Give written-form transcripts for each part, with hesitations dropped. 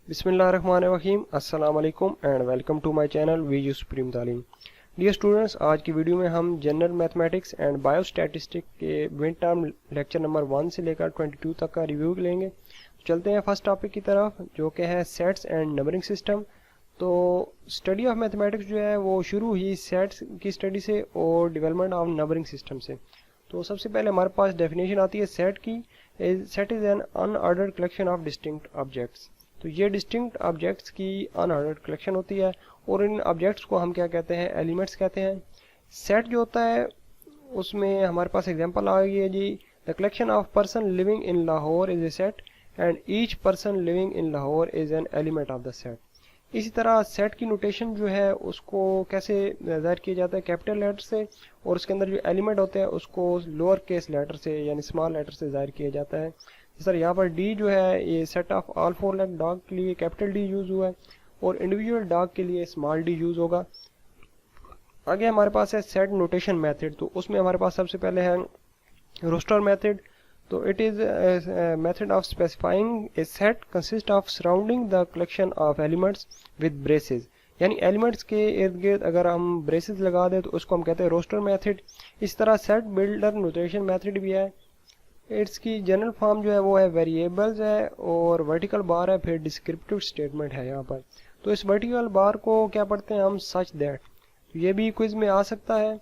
बिस्मिल्लाहिर्रहमानिर्रहीम अस्सलाम वालेकुम and welcome to my channel VU supreme Taleem. Dear students, आज की वीडियो में हम जनरल मैथमेटिक्स एंड बायोस्टैटिस्टिक के मिड टर्म लेक्चर नंबर 1 से लेकर 22 तक का रिव्यू लेंगे। चलते हैं फर्स्ट टॉपिक की तरफ, जो कि है सेट्स एंड नंबरिंग सिस्टम। तो स्टडी ऑफ मैथमेटिक्स जो है वो शुरू हुई सेट्स की स्टडी से और डेवलपमेंट ऑफ नंबरिंग सिस्टम से। तो सबसे पहले हमारे पास डेफिनेशन आती है सेट की। Set is an unordered collection of distinct objects. तो ये डिस्टिंक्ट ऑब्जेक्ट्स की अनऑर्डर्ड कलेक्शन होती है और इन ऑब्जेक्ट्स को हम क्या कहते हैं, एलिमेंट्स कहते हैं। सेट जो होता है उसमें हमारे पास एग्जांपल आ गई है जी, the collection of person living in Lahore is a set and each person living in Lahore is an element of the set. इसी तरह सेट की नोटेशन जो है उसको कैसे ज़ाहिर किया जाता है, कैपिटल लेटर से, और उसके अंदर जो एलिमेंट होते हैं उसको लोअर केस लेटर से यानी स्मॉल लेटर से ज़ाहिर किया जाता है। सर यहाँ पर डी जो है ये set of all four leg dog के लिए कैपिटल डी यूज़ हुआ है और इंडिविजुअल डॉग के लिए स्मॉल डी यूज़ होगा। आगे हमारे पास है सेट नोटेशन मेथड। तो उसमें हमारे पास सबसे पहले है रोस्टर मेथड। तो it is method of specifying A set consist of surrounding the collection of elements with braces. यानी एलिमेंट्स के इर्द गिर्द अगर हम ब्रेसेस लगा दें तो उसको हम कहते हैं रोस्टर मेथड। इस तरह सेट बिल्डर नोटेशन मेथड भी है। इसकी जनरल फॉर्म जो है वो है वेरिएबल्स है और वर्टिकल बार है, फिर डिस्क्रिप्टिव स्टेटमेंट है यहाँ पर। तो इस वर्टिकल बार को क्या पढ़ते हैं हम, सच दैट। तो ये भी क्विज में आ सकता है।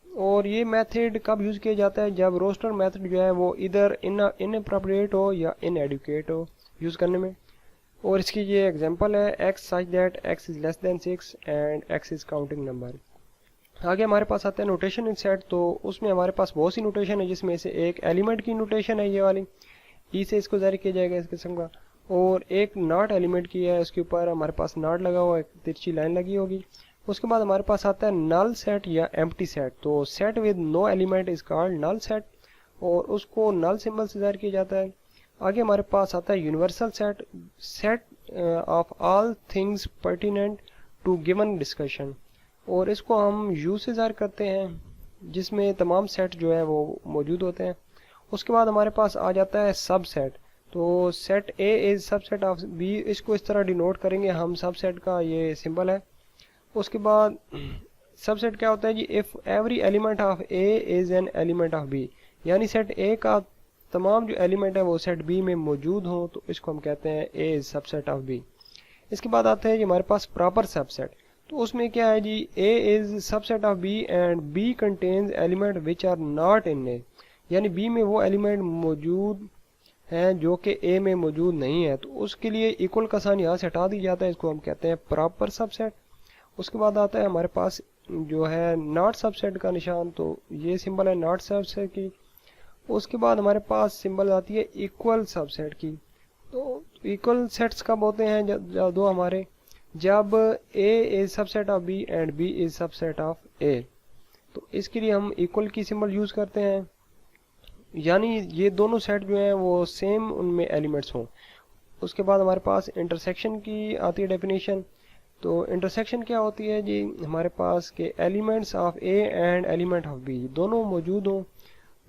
और ये मेथड कब यूज़ किया जाता है, जब रोस्टर मेथड जो है वो इधर इनअप्रोप्रिएट हो या इनएडुकेट हो यूज़ करने में। और इसकी ये एग्जांपल है x such that x is less than 6 and x is counting number. आगे हमारे पास आता है नोटेशन इन सेट। तो उसमें हमारे पास बहुत सी नोटेशन है, जिसमें से एक एलिमेंट की नोटेशन है, ये वाली ई से इसको जारी किया जाएगा इस किस्म का। और एक नॉट एलिमेंट की है, उसके ऊपर हमारे पास नॉट लगा हुआ है, तिरछी लाइन लगी होगी। उसके बाद हमारे पास आता है नल सेट या एम्प्टी सेट। तो set with no element is called null set और उसको नल सिंबल से जारी किया जाता है। आगे हमारे पास आता है universal set, set of all things pertinent to given discussion. और इसको हम यू से ज़ाहिर करते हैं, जिसमें तमाम सेट जो है वो मौजूद होते हैं। उसके बाद हमारे पास आ जाता है सब सेट। तो set A is subset of B, इसको इस तरह डिनोट करेंगे हम, सब सेट का ये सिंबल है। उसके बाद सबसेट क्या होता है जी, if every element of A is an element of B. यानी सेट ए का तमाम जो एलिमेंट है वो सेट बी में मौजूद हों तो इसको हम कहते हैं A is subset of B. इसके बाद आता है जी हमारे पास प्रॉपर सबसेट। तो उसमें क्या है जी, A is subset of B and B contains element which are not in A. यानी बी में वो एलिमेंट मौजूद हैं जो कि ए में मौजूद नहीं है। तो उसके लिए इक्वल का साइन यहाँ से हटा दी जाता है, इसको हम कहते हैं प्रॉपर सबसेट। उसके बाद आता है हमारे पास जो है नॉट सबसेट का निशान। तो ये सिंबल है नॉट सबसेट की। उसके बाद हमारे पास सिंबल आती है इक्वल सबसेट की। तो इक्वल सेट्स कब होते हैं, जब दो हमारे, जब A is subset of B and B is subset of A। तो इसके लिए हम इक्वल की सिंबल यूज़ करते हैं, यानी ये दोनों सेट जो हैं वो सेम उनमें एलिमेंट्स हों। उसके बाद हमारे पास इंटरसेक्शन की आती है डेफिनेशन। तो इंटरसेक्शन क्या होती है जी, हमारे पास के elements of A and element of B दोनों मौजूद हों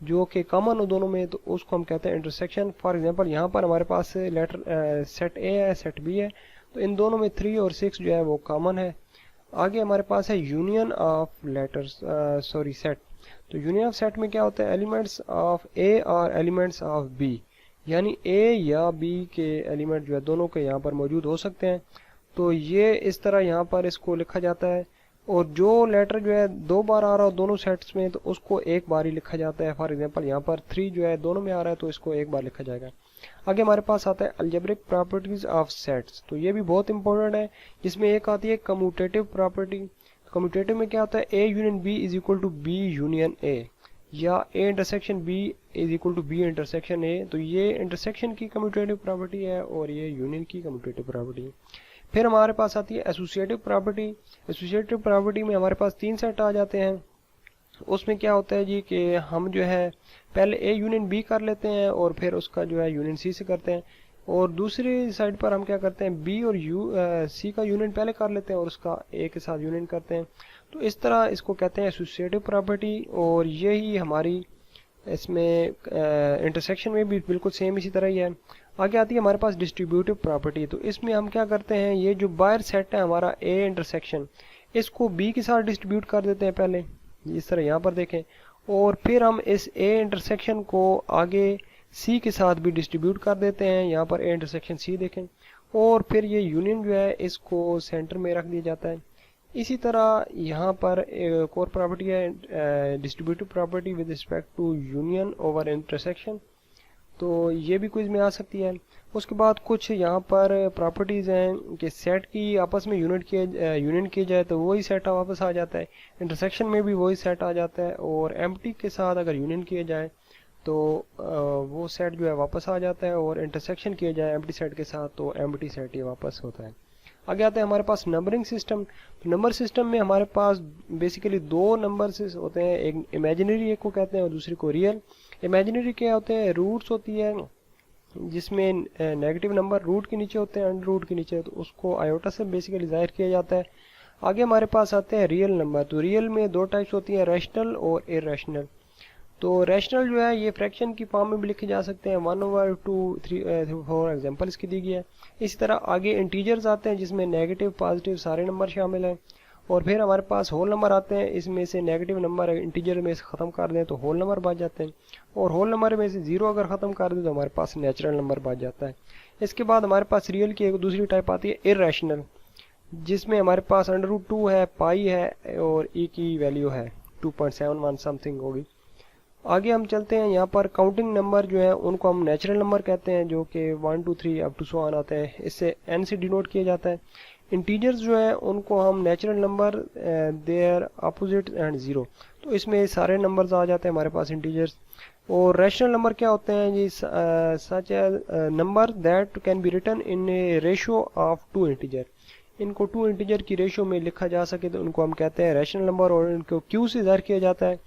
जो कि कॉमन हो दोनों में, तो उसको हम कहते हैं इंटरसेक्शन। फॉर एग्जांपल यहाँ पर हमारे पास लेटर सेट A है, सेट B है, तो इन दोनों में 3 और 6 जो है वो कॉमन है। आगे हमारे पास है यूनियन ऑफ लेटर्स सेट। तो यूनियन ऑफ सेट में क्या होता है, एलिमेंट्स ऑफ ए और एलिमेंट्स ऑफ बी। यानी ए या बी के एलिमेंट जो है दोनों के यहाँ पर मौजूद हो सकते हैं। तो ये इस तरह यहाँ पर इसको लिखा जाता है। और जो लेटर जो है 2 बार आ रहा हो दोनों सेट्स में तो उसको एक बार ही लिखा जाता है। फॉर एग्जांपल यहाँ पर 3 जो है दोनों में आ रहा है तो इसको एक बार लिखा जाएगा। आगे हमारे पास आता है अलजेब्रिक प्रॉपर्टीज ऑफ सेट्स। तो ये भी बहुत इंपॉर्टेंट है, जिसमें एक आती है कम्यूटेटिव प्रॉपर्टी। कम्यूटेटिव में क्या होता है, A union B is equal to B union A, या A intersection B is equal to B intersection A. तो ये इंटरसेक्शन की कम्यूटेटिव प्रॉपर्टी है और ये यूनियन की कम्यूटेटिव प्रॉपर्टी है। फिर हमारे पास आती है एसोसिएटिव प्रॉपर्टी। एसोसिएटिव प्रॉपर्टी में हमारे पास 3 सेट आ जाते हैं। उसमें क्या होता है जी कि हम जो है पहले ए यूनियन बी कर लेते हैं और फिर उसका जो है यूनियन सी से करते हैं, और दूसरी साइड पर हम क्या करते हैं, बी और सी का यूनियन पहले कर लेते हैं और उसका ए के साथ यूनियन करते हैं। तो इस तरह इसको कहते हैं एसोसिएटिव प्रॉपर्टी। और यही हमारी इसमें इंटरसेक्शन में भी बिल्कुल सेम इसी तरह ही है। आगे आती है हमारे पास डिस्ट्रीब्यूटिव प्रॉपर्टी। तो इसमें हम क्या करते हैं, ये जो बायर सेट है हमारा ए इंटरसेक्शन, इसको बी के साथ डिस्ट्रीब्यूट कर देते हैं पहले, इस तरह यहाँ पर देखें, और फिर हम इस ए इंटरसेक्शन को आगे सी के साथ भी डिस्ट्रीब्यूट कर देते हैं, यहाँ पर ए इंटरसेक्शन सी देखें, और फिर ये यूनियन जो है इसको सेंटर में रख दिया जाता है। इसी तरह यहाँ पर एक और प्रॉपर्टी है distributive property with respect to union over intersection, तो ये भी क्विज में आ सकती है। उसके बाद कुछ यहाँ पर प्रॉपर्टीज़ हैं कि सेट की आपस में यूनियन किया जाए तो वही सेट वापस आ जाता है, इंटरसेक्शन में भी वही सेट आ जाता है, और एम्प्टी के साथ अगर यूनियन किया जाए तो वो सेट जो है वापस आ जाता है, और इंटरसेक्शन किया जाए एम्प्टी सेट के साथ तो एम्प्टी सेट ये वापस होता है। आगे आते हैं हमारे पास नंबरिंग सिस्टम। तो नंबर सिस्टम में हमारे पास बेसिकली दो नंबर्स होते हैं, एक इमेजिनरी एक को कहते हैं और दूसरी को रियल। इमेजिनरी क्या होते हैं, रूट्स होती है जिसमें नेगेटिव नंबर रूट के नीचे होते हैं, अंडर रूट के नीचे, तो उसको आयोटा से बेसिकली जाहिर किया जाता है। आगे हमारे पास आते हैं रियल नंबर। तो रियल में दो टाइप्स होती हैं, रैशनल और इरैशनल। तो रैशनल जो है ये फ्रैक्शन की फॉर्म में भी लिखे जा सकते हैं, 1/2 3 4 एग्जाम्पल इसकी दी गई है। इसी तरह आगे इंटीजर्स आते हैं जिसमें नेगेटिव पॉजिटिव सारे नंबर शामिल हैं, और फिर हमारे पास होल नंबर आते हैं, इसमें से नेगेटिव नंबर इंटीजर में से ख़त्म कर दें तो होल नंबर बच जाते हैं, और होल नंबर में से 0 अगर ख़त्म कर दें तो हमारे पास नेचुरल नंबर बच जाता है। इसके बाद हमारे पास रियल की एक दूसरी टाइप आती है इरैशनल, जिसमें हमारे पास √2 है, पाई है, और ई की वैल्यू है 2.71 समथिंग होगी। आगे हम चलते हैं, यहाँ पर काउंटिंग नंबर जो है उनको हम नेचुरल नंबर कहते हैं, जो कि 1 2 3 अप टू सो ऑन आते हैं, इससे n से डिनोट किया जाता है। इंटीजर्स जो है उनको हम natural number their opposite and 0, तो इसमें सारे नंबर्स आ जाते हैं हमारे पास इंटीजर्स। और रैशनल नंबर क्या होते हैं जी, such number that can be written in a ratio of 2 integer, इनको 2 इंटीजर की रेशो में लिखा जा सके तो उनको हम कहते हैं रैशनल नंबर, और इनको क्यू से जाहिर किया जाता है।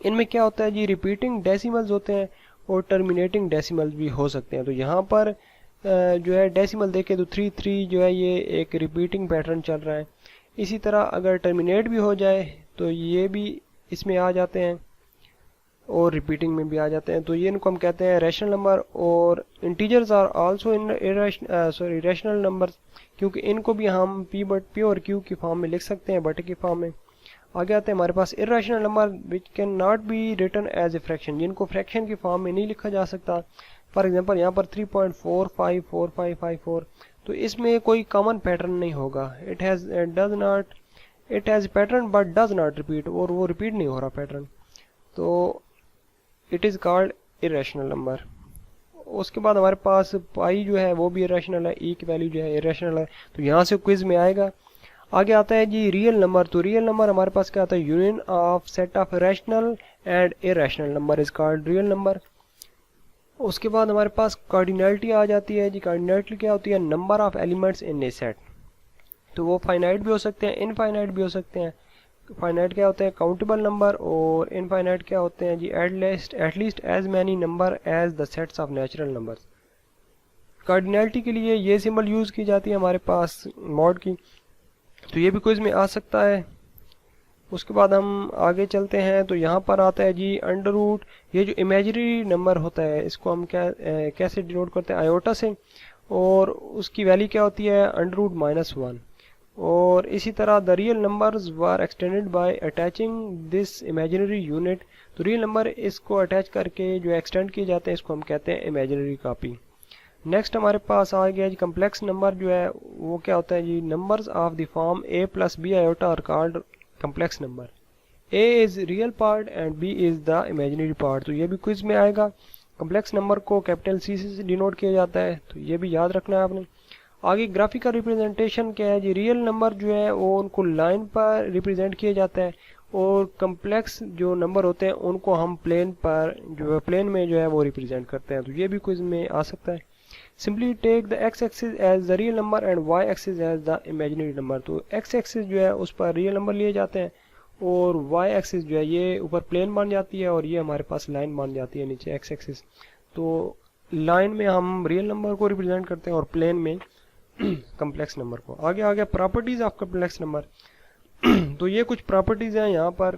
इनमें क्या होता है जी, रिपीटिंग डेसिमल्स होते हैं और टर्मिनेटिंग डेसिमल्स भी हो सकते हैं। तो यहाँ पर जो है डेसिमल देखें तो 3 3 जो है ये एक रिपीटिंग पैटर्न चल रहा है। इसी तरह अगर टर्मिनेट भी हो जाए तो ये भी इसमें आ जाते हैं और रिपीटिंग में भी आ जाते हैं, तो ये इनको हम कहते हैं रैशनल नंबर। और integers are also in rational numbers, क्योंकि इनको भी हम पी और क्यू की फॉर्म में लिख सकते हैं, बटे की फॉर्म में। आगे आते हैं हमारे पास irrational number which can not be written as a fraction, जिनको फ्रैक्शन की फॉर्म में नहीं लिखा जा सकता। फॉर एग्जांपल यहाँ पर 3.454554, तो इसमें कोई कॉमन पैटर्न नहीं होगा, it has pattern but does not repeat, और वो रिपीट नहीं हो रहा पैटर्न, तो it is called irrational number. उसके बाद हमारे पास पाई जो है वो भी इरैशनल है, ई की वैल्यू जो है इरैशनल है, तो यहाँ से क्विज में आएगा। आगे आता है जी रियल नंबर। तो रियल नंबर हमारे पास क्या आता है, union of set of rational and irrational number is called real number. उसके बाद हमारे पास कार्डिनैलिटी आ जाती है जी। कार्डिनैलिटी क्या होती है, number of elements in A set, तो वो फाइनाइट भी हो सकते हैं, इनफाइनाइट भी हो सकते हैं। फाइनाइट क्या होते हैं, काउंटेबल नंबर, और इनफाइनाइट क्या होते हैं जी, at least as many number as the sets of natural numbers. Cardinality के लिए ये सिंबल यूज़ की जाती है हमारे पास मॉड की, तो ये भी क्विज में आ सकता है। उसके बाद हम आगे चलते हैं, तो यहाँ पर आता है जी अंडर रूट। ये जो इमेजिनरी नंबर होता है इसको हम कैसे डिनोट करते हैं, आयोटा से, और उसकी वैल्यू क्या होती है, अंडर रूट -1। और इसी तरह the real numbers were extended by attaching this imaginary unit. तो रियल नंबर इसको अटैच करके जो एक्सटेंड किए जाते हैं इसको हम कहते हैं इमेजिनरी कॉपी। नेक्स्ट हमारे पास आ गया जी कम्प्लेक्स नंबर, जो है वो क्या होता है जी, numbers of the form a + b iota are called complex number. a is real part and b is the imaginary part, तो ये भी क्विज में आएगा। कम्प्लेक्स नंबर को कैपिटल C से डिनोट किया जाता है, तो ये भी याद रखना है आपने। आगे ग्राफिकल रिप्रेजेंटेशन क्या है जी, रियल नंबर जो है वो उनको लाइन पर रिप्रेजेंट किया जाता है, और कम्प्लेक्स जो नंबर होते हैं उनको हम प्लेन पर जो है प्लेन में जो है वो रिप्रेजेंट करते हैं, तो ये भी क्विज में आ सकता है। Simply take the x-axis as the real number and y-axis as the imaginary number। तो x-axis जो है उस पर रियल नंबर लिए जाते हैं, और y-axis जो है ये ऊपर प्लेन बन जाती है, और ये हमारे पास लाइन बन जाती है नीचे x-axis। तो लाइन में हम रियल नंबर को रिप्रेजेंट करते हैं और प्लेन में कम्प्लेक्स नंबर को। आगे आ गया प्रॉपर्टीज ऑफ कम्प्लेक्स नंबर। तो ये कुछ प्रॉपर्टीज हैं यहाँ पर।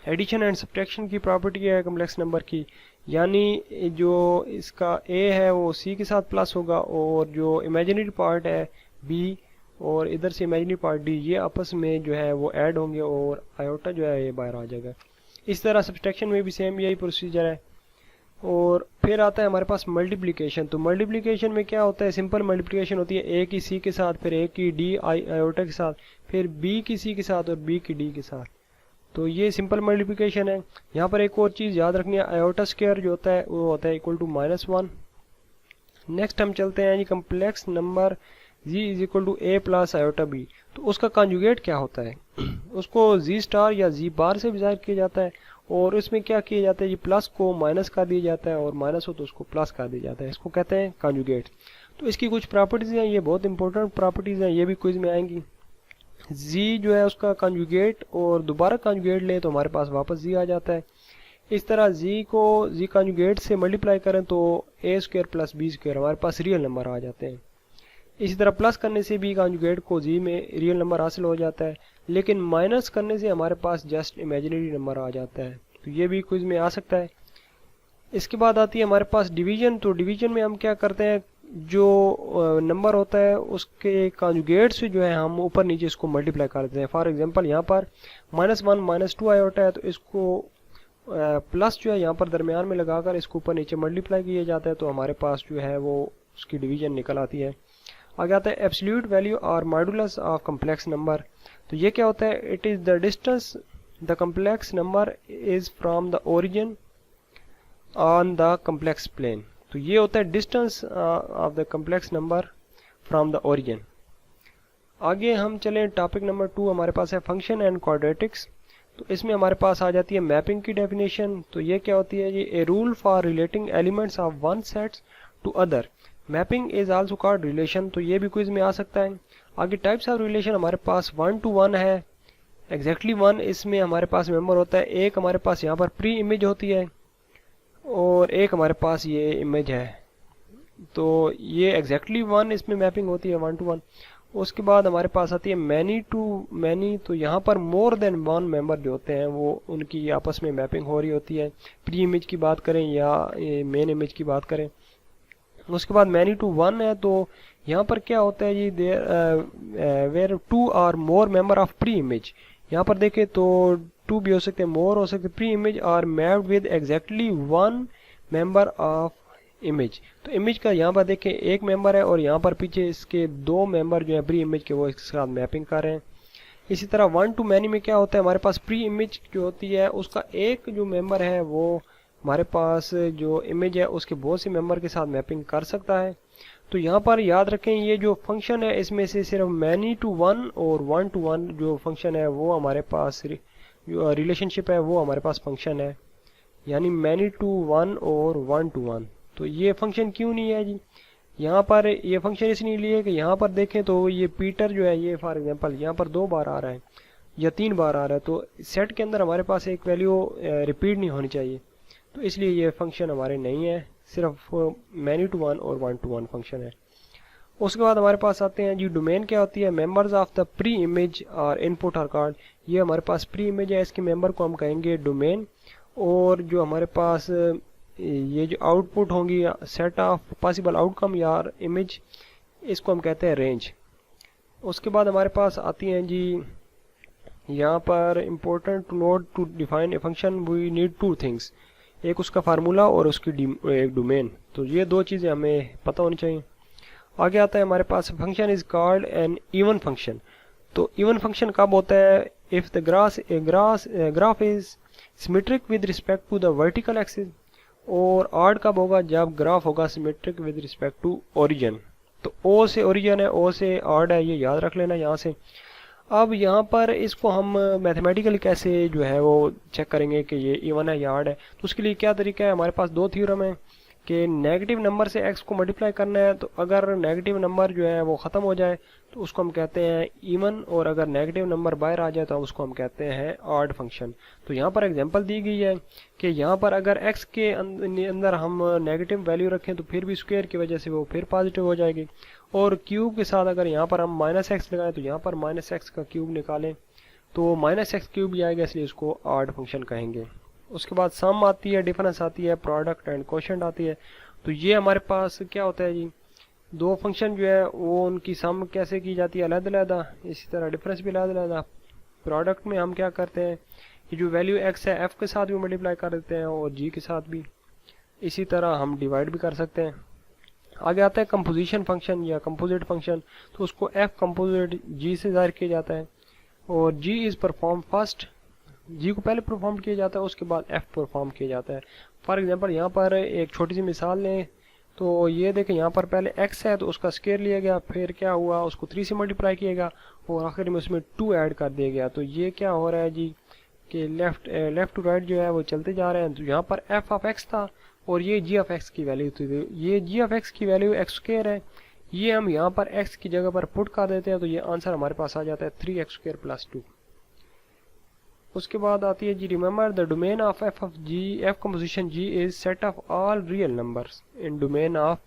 एडिशन एंड सब्ट्रैक्शन की प्रॉपर्टी है कम्प्लेक्स नंबर की, यानी जो इसका a है वो c के साथ प्लस होगा, और जो इमेजिनरी पार्ट है b और इधर से इमेजिनरी पार्ट d, ये आपस में जो है वो ऐड होंगे और आयोटा जो है ये बाहर आ जाएगा। इस तरह सब्सट्रैक्शन में भी सेम यही प्रोसीजर है। और फिर आता है हमारे पास मल्टीप्लिकेशन। तो मल्टीप्लिकेशन में क्या होता है, सिंपल मल्टीप्लिकेशन होती है a की c के साथ, फिर a की d आयोटा के साथ, फिर b की c के साथ और b की d के साथ। तो ये सिंपल मल्टीप्लिकेशन है। यहाँ पर एक और चीज़ याद रखनी है, आयोटा स्क्वायर जो होता है वो होता है इक्वल टू -1। नेक्स्ट हम चलते हैं जी complex number g is equal to a plus iota b। तो उसका कॉन्जुगेट क्या होता है उसको g स्टार या g बार से भी ज़ाहिर किया जाता है, और इसमें क्या किया जाता है जी, प्लस को माइनस कर दिया जाता है और माइनस हो तो उसको प्लस कर दिया जाता है, इसको कहते हैं कॉन्जुगेट। तो इसकी कुछ प्रॉपर्टीज़ हैं, ये बहुत इंपॉर्टेंट प्रॉपर्टीज़ हैं, ये भी क्विज में आएंगी। जी जो है उसका कॉन्जुगेट और दोबारा कॉन्जुगेट लें तो हमारे पास वापस जी आ जाता है। इस तरह जी को जी कॉन्जुगेट से मल्टीप्लाई करें तो a square plus b square हमारे पास रियल नंबर आ जाते हैं। इसी तरह प्लस करने से भी कॉन्जुगेट को जी में रियल नंबर हासिल हो जाता है, लेकिन माइनस करने से हमारे पास जस्ट इमेजिनरी नंबर आ जाता है। तो ये भी क्विज में आ सकता है। इसके बाद आती है हमारे पास डिवीजन। तो डिवीजन में हम क्या करते हैं, जो नंबर होता है उसके कॉन्जुगेट से जो है हम ऊपर नीचे इसको मल्टीप्लाई कर देते हैं। फॉर एग्जांपल यहाँ पर -1 -2 आयोटा है, तो इसको प्लस जो है यहाँ पर दरमियान में लगाकर इसको ऊपर नीचे मल्टीप्लाई किया जाता है, तो हमारे पास जो है वो उसकी डिवीजन निकल आती है। आगे आता है एब्सोल्यूट वैल्यू और मॉडुलस ऑफ कम्प्लेक्स नंबर। तो ये क्या होता है, it is the distance the complex number is from the origin on the complex plane. तो ये होता है distance of the complex number from the origin. आगे हम चलें टॉपिक नंबर 2, हमारे पास है फंक्शन एंड क्वाड्रेटिक्स। तो इसमें हमारे पास आ जाती है मैपिंग की डेफिनेशन। तो ये क्या होती है, ये a rule for relating elements of one sets to other. Mapping is also called relation. तो ये भी क्विज में आ सकता है। आगे टाइप्स ऑफ रिलेशन हमारे पास 1 to 1 है, एग्जैक्टली 1। इसमें हमारे पास मेंबर होता है, एक हमारे पास यहाँ पर प्री इमेज होती है और एक हमारे पास ये इमेज है। तो ये एग्जैक्टली 1 इसमें मैपिंग होती है 1 to 1। उसके बाद हमारे पास आती है मैनी टू मैनी। तो यहाँ पर मोर देन 1 मेंबर जो होते हैं वो उनकी आपस में मैपिंग हो रही होती है, प्री इमेज की बात करें या मेन इमेज की बात करें। उसके बाद मैनी टू 1 है, तो यहाँ पर क्या होता है जी, वेयर 2 और मोर मेंबर ऑफ प्री इमेज। यहाँ पर देखें तो 2 भी हो सकते हैं, मोर हो सकते हैं, pre image are mapped with exactly 1 member of image. तो इमेज का यहाँ पर देखें एक मेंबर है और यहाँ पर पीछे इसके 2 मेंबर जो है प्री इमेज के वो इसके साथ मैपिंग कर रहे हैं। इसी तरह 1 to many में क्या होता है, हमारे पास प्री इमेज जो होती है उसका एक जो मेंबर है वो हमारे पास जो इमेज है उसके बहुत से मेंबर के साथ मैपिंग कर सकता है। तो यहाँ पर याद रखें ये जो फंक्शन है इसमें से सिर्फ मैनी टू 1 और 1 to 1 जो फंक्शन है वो हमारे पास जो रिलेशनशिप है वो हमारे पास फंक्शन है, यानी मैनी टू 1 और 1 to 1। तो ये फंक्शन क्यों नहीं है जी, यहाँ पर ये फंक्शन इसलिए लिए कि यहाँ पर देखें तो ये पीटर जो है ये फॉर एग्जांपल यहाँ पर 2 बार आ रहा है या 3 बार आ रहा है, तो सेट के अंदर हमारे पास एक वैल्यू रिपीट नहीं होनी चाहिए, तो इसलिए ये फंक्शन हमारे नहीं है, सिर्फ मैनी टू 1 और 1 to 1 फंक्शन है। उसके बाद हमारे पास आते हैं जी डोमेन क्या होती है, members of the pre image और इनपुट आर कॉल्ड। ये हमारे पास प्री इमेज है, इसके मेंबर को हम कहेंगे डोमेन, और जो हमारे पास ये जो आउटपुट होंगी सेट ऑफ पॉसिबल आउटकम या इमेज, इसको हम कहते हैं रेंज। उसके बाद हमारे पास आती हैं जी यहाँ पर important to note to define a function we need 2 things, एक उसका फार्मूला और उसकी एक डोमेन। तो ये 2 चीज़ें हमें पता होनी चाहिए। आगे आता है हमारे पास function is called an even function. तो इवन फंक्शन कब होता है, if the graph is symmetric with respect to the vertical axis, और ऑड कब होगा, जब ग्राफ होगा symmetric with respect to origin. तो ओ से ओरिजिन है, ओ से ऑड है, ये याद रख लेना यहाँ से। अब यहाँ पर इसको हम मैथमेटिकली कैसे जो है वो चेक करेंगे कि ये इवन है या ऑड है। तो उसके लिए क्या तरीका है, हमारे पास 2 थ्योरम है कि नेगेटिव नंबर से x को मल्टीप्लाई करना है। तो अगर नेगेटिव नंबर जो है वो ख़त्म हो जाए तो उसको हम कहते हैं इवन, और अगर नेगेटिव नंबर बाहर आ जाए तो उसको हम कहते हैं ऑड फंक्शन। तो यहाँ पर एग्जांपल दी गई है कि यहाँ पर अगर x के अंदर हम नेगेटिव वैल्यू रखें तो फिर भी स्क्वायर की वजह से वो फिर पॉजिटिव हो जाएगी, और क्यूब के साथ अगर यहाँ पर हम -x लगाएं तो यहाँ पर -x का क्यूब निकालें तो -x क्यूब भी आएगा, इसलिए इसको ऑड फंक्शन कहेंगे। उसके बाद सम आती है, डिफरेंस आती है, प्रोडक्ट एंड कोशेंट आती है। तो ये हमारे पास क्या होता है जी, दो फंक्शन जो है वो उनकी सम कैसे की जाती है अलग-अलग, इसी तरह डिफरेंस भी अलग-अलग। प्रोडक्ट में हम क्या करते हैं, ये जो वैल्यू x है f के साथ भी मल्टीप्लाई कर देते हैं और g के साथ भी, इसी तरह हम डिवाइड भी कर सकते हैं। आगे आता है कंपोजिशन फंक्शन या कंपोजिट फंक्शन, तो उसको f कंपोजिट g से ज़ाहिर किया जाता है और g is perform first, g को पहले परफॉर्म किया जाता है, उसके बाद f परफॉर्म किया जाता है। फॉर एग्जांपल यहाँ पर एक छोटी सी मिसाल लें, तो ये देखें यहाँ पर पहले x है तो उसका स्क्वायर लिया गया, फिर क्या हुआ उसको 3 से मल्टीप्लाई किया गया और आखिर में उसमें 2 ऐड कर दिया गया। तो ये क्या हो रहा है जी कि लेफ्ट टू राइट जो है वो चलते जा रहे हैं। तो यहाँ पर f ऑफ x था और ये g ऑफ x की वैल्यू थी, ये g ऑफ x की वैल्यू x स्क्वायर है, ये हम यहाँ पर x की जगह पर पुट कर देते हैं तो ये आंसर हमारे पास आ जाता है 3x स्क्वायर प्लस 2। उसके बाद आती है जी, remember the domain of f of g, f composition g is set of all real numbers in domain of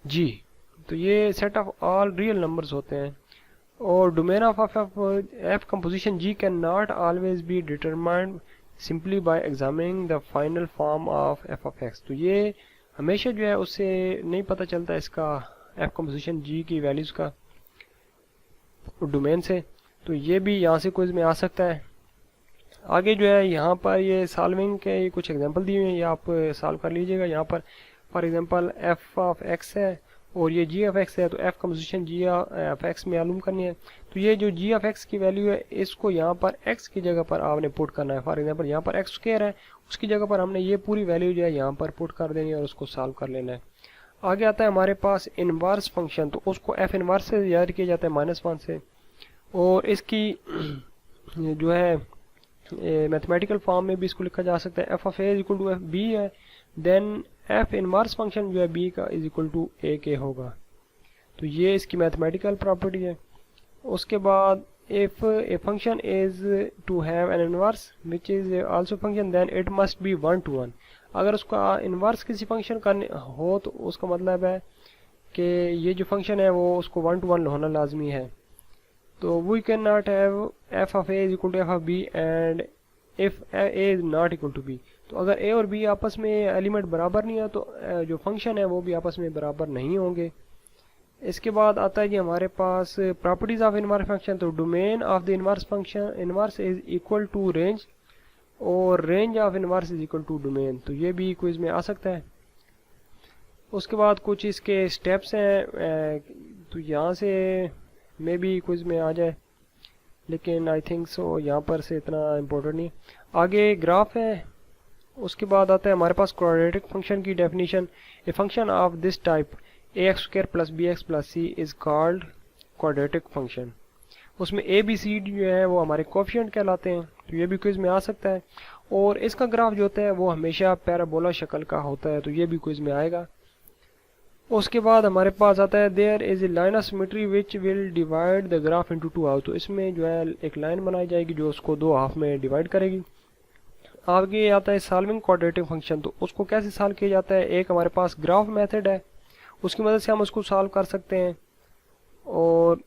g। तो ये set of all real numbers होते हैं और domain of f composition g can not always be determined simply by examining the final form of f of x। तो ये हमेशा जो है उससे नहीं पता चलता इसका f कंपोजिशन g की वैल्यूज़ का डोमेन से। तो ये भी यहाँ से क्विज में आ सकता है। आगे जो है यहाँ पर ये सॉल्विंग के कुछ एग्जांपल दिए हुए हैं, ये आप सॉल्व कर लीजिएगा। यहाँ पर for example f of x है और ये g ऑफ x है, तो f composition g of x में मालूम करनी है। तो ये जो g ऑफ x की वैल्यू है इसको यहाँ पर x की जगह पर आपने पुट करना है। फॉर एग्जांपल यहाँ पर x स्क्वायर है, उसकी जगह पर हमने ये पूरी वैल्यू जो है यहाँ पर पुट कर देनी है और उसको सॉल्व कर लेना है। आगे आता है हमारे पास इनवर्स फंक्शन, तो उसको f इनवर्स से याद किया जाता है -1 से, और इसकी जो है मैथमेटिकल फॉर्म में भी इसको लिखा जा सकता है। f of a is equal to F B है, देन f इनवर्स फंक्शन जो है b का इज इक्वल टू a के होगा। तो ये इसकी मैथमेटिकल प्रॉपर्टी है। उसके बाद if a function is to have an inverse which is also function then it must be 1 to 1। अगर उसका इनवर्स किसी फंक्शन का हो तो उसका मतलब है कि ये जो फंक्शन है वो उसको 1 to 1 होना लाजमी है। तो we can not have f of a is equal to f of b and if a is not equal to b। तो अगर a और b आपस में एलिमेंट बराबर नहीं है तो जो फंक्शन है वो भी आपस में बराबर नहीं होंगे। इसके बाद आता है कि हमारे पास प्रॉपर्टीज ऑफ इनवर्स फंक्शन, तो domain of the inverse function inverse is equal to range और range of inverse is equal to domain. तो ये भी क्विज में आ सकता है। उसके बाद कुछ इसके स्टेप्स हैं, तो यहाँ से मे बी क्विज में आ जाए, लेकिन आई थिंक सो यहाँ पर से इतना इम्पोर्टेंट नहीं। आगे ग्राफ है। उसके बाद आता है हमारे पास क्वाड्रेटिक फंक्शन की definition, a function of this type ax square plus B X plus C is called quadratic function. उसमें ए बी सी डी जो है वो हमारे कोफिशिएंट कहलाते हैं। तो ये भी क्विज में आ सकता है और इसका ग्राफ जो होता है वो हमेशा पैराबोला शक्ल का होता है, तो ये भी क्विज में आएगा। उसके बाद हमारे पास आता है there is a line of symmetry which will divide the graph into 2 half. तो इसमें जो है एक लाइन बनाई जाएगी जो उसको 2 हाफ में डिवाइड करेगी। आगे आता है सॉल्विंग क्वाड्रेटिक फंक्शन, तो उसको कैसे सॉल्व किया जाता है। एक हमारे पास ग्राफ मेथड है, उसकी मदद से हम उसको सॉल्व कर सकते हैं। और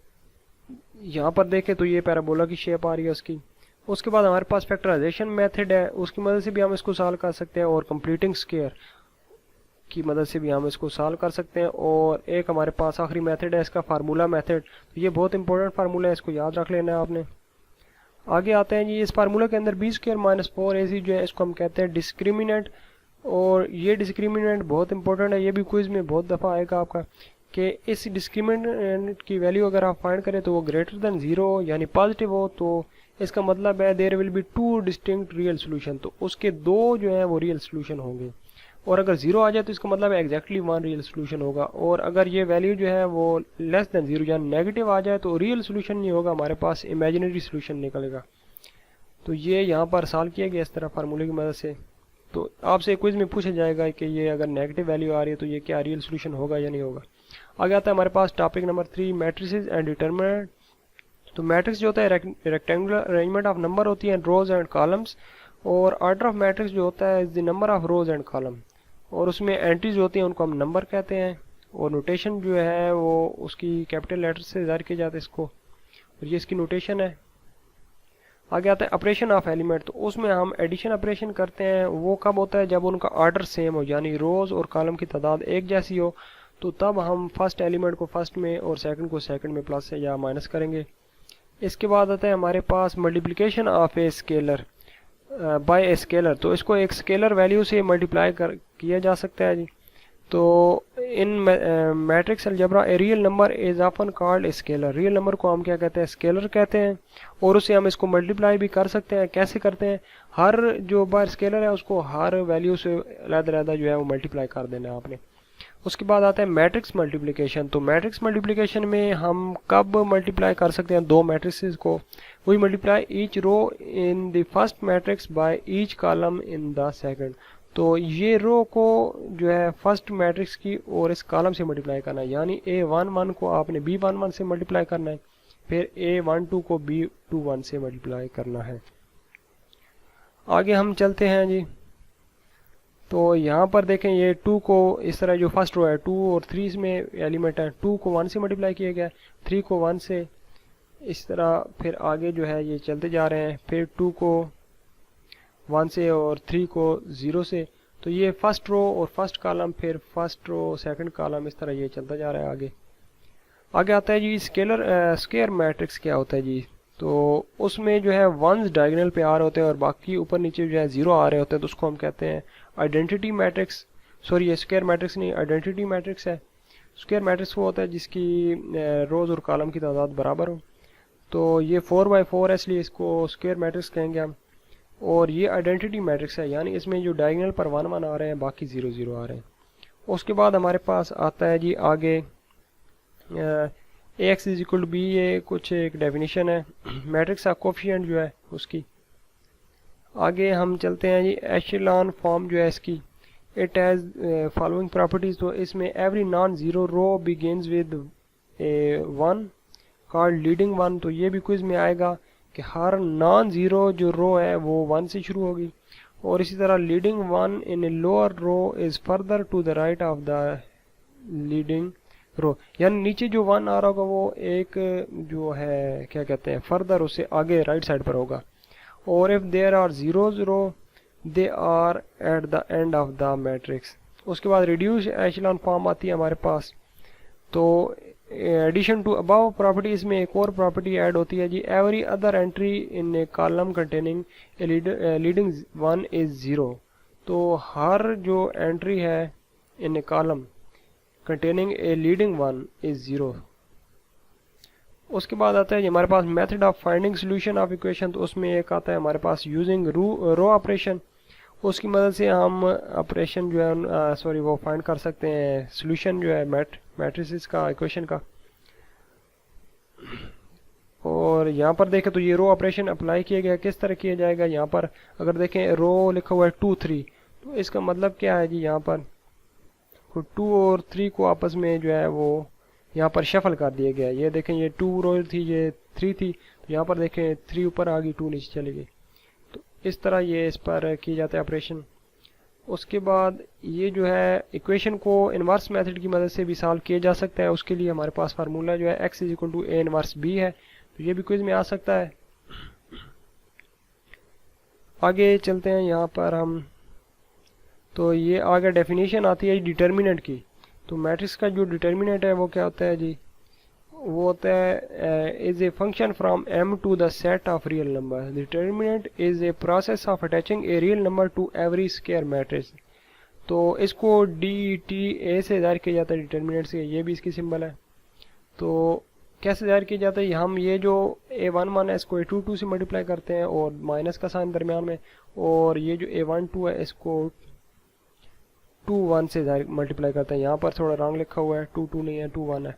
यहाँ पर देखें तो ये पैराबोला की शेप आ रही है उसकी। उसके बाद हमारे पास फैक्टराइजेशन मेथड है, उसकी मदद से भी हम इसको सॉल्व कर सकते हैं और कंप्लीटिंग स्क्वायर की मदद से भी हम इसको सॉल्व कर सकते हैं। और एक हमारे पास आखिरी मेथड है इसका फार्मूला मेथड, तो ये बहुत इंपॉर्टेंट फार्मूला है, इसको याद रख लेना है आपने। आगे आते हैं जी, इस फार्मूला के अंदर बी स्क्वायर माइनस 4ac जो है इसको हम कहते हैं डिस्क्रिमिनेंट, और ये डिस्क्रिमिनेंट बहुत इंपॉर्टेंट है, ये भी क्विज में बहुत दफ़ा आएगा आपका कि इस डिस्क्रिमिनेंट की वैल्यू अगर आप फाइंड करें तो वो ग्रेटर देन 0 यानी पॉजिटिव हो, तो इसका मतलब है there will be 2 distinct real solution, तो उसके 2 जो है वो रियल सोल्यूशन होंगे। और अगर 0 आ जाए तो इसका मतलब है एग्जैक्टली 1 रियल सोल्यूशन होगा। और अगर ये वैल्यू जो है वो लेस देन 0 यानी नेगेटिव आ जाए तो रियल सोल्यूशन नहीं होगा, हमारे पास इमेजिनरी सोल्यूशन निकलेगा। तो ये यहाँ पर सॉल्व किया गया इस तरह फार्मूले की मदद से। तो आपसे क्विज में पूछा जाएगा कि ये अगर नेगेटिव वैल्यू आ रही है तो ये क्या रियल सोल्यूशन होगा या नहीं होगा। आगे आता है हमारे पास topic number 3 matrices and determinant. तो मैट्रिक्स जो होता है रेक्टेंगुलर अरेंजमेंट ऑफ नंबर होती है रोज एंड कॉलम्स, और ऑर्डर ऑफ मैट्रिक्स जो होता है is the number of rows and column, और उसमें एंट्रीज होती हैं उनको हम नंबर कहते हैं। और नोटेशन जो है वो उसकी कैपिटल लेटर से ज़ाहिर किया जाता है इसको, और ये इसकी नोटेशन है। आगे आता है ऑपरेशन ऑफ एलिमेंट, तो उसमें हम एडिशन ऑपरेशन करते हैं। वो कब होता है? जब उनका ऑर्डर सेम हो, यानी रोज़ और कॉलम की तादाद एक जैसी हो, तो तब हम फर्स्ट एलिमेंट को फर्स्ट में और सेकंड को सेकंड में प्लस या माइनस करेंगे। इसके बाद आता है हमारे पास multiplication of a scalar by a scalar, तो इसको एक स्केलर वैल्यू से मल्टीप्लाई किया जा सकता है जी। तो in matrix algebra a real number is often called a scalar, real number को हम क्या कहते हैं? स्केलर कहते हैं। और उससे हम इसको मल्टीप्लाई भी कर सकते हैं। कैसे करते हैं? हर जो बार स्केलर है उसको हर वैल्यू से अलग-अलग जो है वो मल्टीप्लाई कर देना है आपने। उसके बाद आता है मैट्रिक्स मल्टीप्लिकेशन, तो मैट्रिक्स मल्टीप्लिकेशन में हम कब मल्टीप्लाई कर सकते हैं दो मैट्रिक्स को? We multiply each row in the first matrix by each column in the second, तो ये रो को जो है फर्स्ट मैट्रिक्स की और इस कॉलम से मल्टीप्लाई करना है, यानी A11 को आपने B11 से मल्टीप्लाई करना है, फिर A12 को B21 से मल्टीप्लाई करना है। आगे हम चलते हैं जी। तो यहाँ पर देखें ये 2 को इस तरह जो फर्स्ट रो है 2 और 3 इसमें एलिमेंट है, 2 को 1 से मल्टीप्लाई किया गया, 3 को 1 से, इस तरह फिर आगे जो है ये चलते जा रहे हैं, फिर 2 को 1 से और 3 को 0 से। तो ये फर्स्ट रो और फर्स्ट कॉलम, फिर फर्स्ट रो सेकंड कॉलम, इस तरह ये चलता जा रहा है आगे। आगे आता है जी स्क्वायर मैट्रिक्स क्या होता है जी। तो उसमें जो है वंस डायगोनल पे आ रहे होते हैं और बाकी ऊपर नीचे जो है 0 आ रहे होते हैं, तो उसको हम कहते हैं आइडेंटिटी मैट्रिक्स। सॉरी, ये स्क्वायर मैट्रिक्स नहीं, आइडेंटिटी मैट्रिक्स है। स्क्वायर मैट्रिक्स वो होता है जिसकी रोज़ और कॉलम की तादाद बराबर हो। तो ये 4×4 है, इसलिए इसको स्क्वायर मैट्रिक्स कहेंगे हम। और ये आइडेंटिटी मैट्रिक्स है, यानी इसमें जो डायगोनल पर 1 1 आ रहे हैं, बाकी 0 0 आ रहे हैं। उसके बाद हमारे पास आता है जी आगे AX is equal to B, ये कुछ एक डेफिनेशन है मैट्रिक्स का कोफिशिएंट जो है उसकी। आगे हम चलते हैं जी एशेलॉन फॉर्म जो है इसकी, इट हैज़ फॉलोइंग प्रॉपर्टीज, तो इसमें every non zero row begins with 1 called leading 1, तो ये भी क्विज में आएगा कि हर नॉन ज़ीरो जो रो है वो 1 से शुरू होगी। और इसी तरह leading 1 in a lower row is further to the right of the leading row, यानी नीचे जो 1 आ रहा होगा वो एक जो है क्या कहते हैं फर्दर उससे आगे राइट साइड पर होगा। और if there are zeros row they are at the end of the matrix. उसके बाद रिड्यूस एशेलॉन फॉर्म आती है हमारे पास। तो एडिशन टू अबव प्रॉपर्टी, इसमें एक और प्रॉपर्टी ऐड होती है जी, every other entry in a column containing leading 1 is 0, तो हर जो एंट्री है in a column containing a leading 1 is 0। उसके बाद आता है हमारे पास method of finding solution of equation, तो उसमें एक आता है हमारे पास यूजिंग रो ऑपरेशन। उसकी मदद से हम ऑपरेशन जो है सॉरी वो फाइंड कर सकते हैं सोल्यूशन जो है मैट्रिसेस का इक्वेशन का। और यहाँ पर देखें तो ये रो ऑपरेशन अप्लाई किया गया, किस तरह किया जाएगा। यहाँ पर अगर देखें रो लिखा हुआ है 2 3, तो इसका मतलब क्या है जी, यहाँ पर 2 और 3 को आपस में जो है वो यहाँ पर शफल कर दिया गया। ये देखें ये 2 रो थी, ये 3 थी, तो यहाँ पर देखें 3 ऊपर आ गई, 2 नीचे चली गई। तो इस तरह ये इस पर की जाता है ऑपरेशन। उसके बाद ये जो है इक्वेशन को इन्वर्स मेथड की मदद से भी सॉल्व किया जा सकता है। उसके लिए हमारे पास फार्मूला जो है x is equal to A inverse B है, तो ये भी क्विज में आ सकता है। आगे चलते हैं यहाँ पर हम, तो ये आगे डेफिनेशन आती है डिटर्मिनेंट की। तो मैट्रिक्स का जो डिटर्मिनेंट है वो क्या होता है जी, वो होता है is a function from m to the set of real number. Determinant is a process of attaching a real number to every square matrix. तो इसको DTA से ज़ाहिर किया जाता है, डिटर्मिनेंट से, ये भी इसकी सिंबल है। तो कैसे ज़ाहिर किया जाता है, हम ये जो A11 है इसको A22 से मल्टीप्लाई करते हैं और माइनस का साइन दरमियान में, और ये जो A12 है इसको 2 1 से मल्टीप्लाई करते हैं। यहाँ पर थोड़ा रॉन्ग लिखा हुआ है, 2 2 नहीं है, 2 1 है।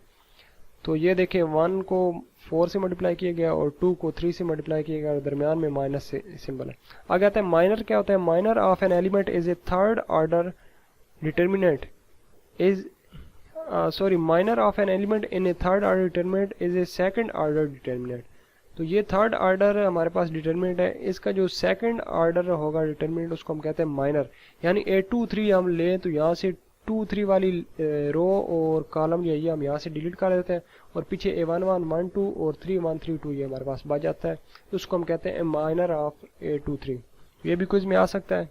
तो ये देखिए 1 को 4 से मल्टीप्लाई किया गया और 2 को 3 से मल्टीप्लाई किया गया, दरमियान में माइनस से सिंबल है। आगे आता है माइनर क्या होता है। Minor of an element is a third order determinant is minor of an element in A third order determinant is A second order determinant. तो ये थर्ड ऑर्डर हमारे पास डिटर्मिनेंट है, इसका जो सेकंड ऑर्डर होगा डिटर्मिनेंट उसको हम कहते हैं माइनर। यानी A2 3 हम लें तो यहाँ से 2 3 वाली रो और कॉलम जो है ये हम यहाँ से डिलीट कर देते हैं और पीछे A11 1 2 और 3 1 3 2 ये हमारे पास बच जाता है। तो उसको हम कहते हैं माइनर ऑफ A23। ये भी क्विज में आ सकता है।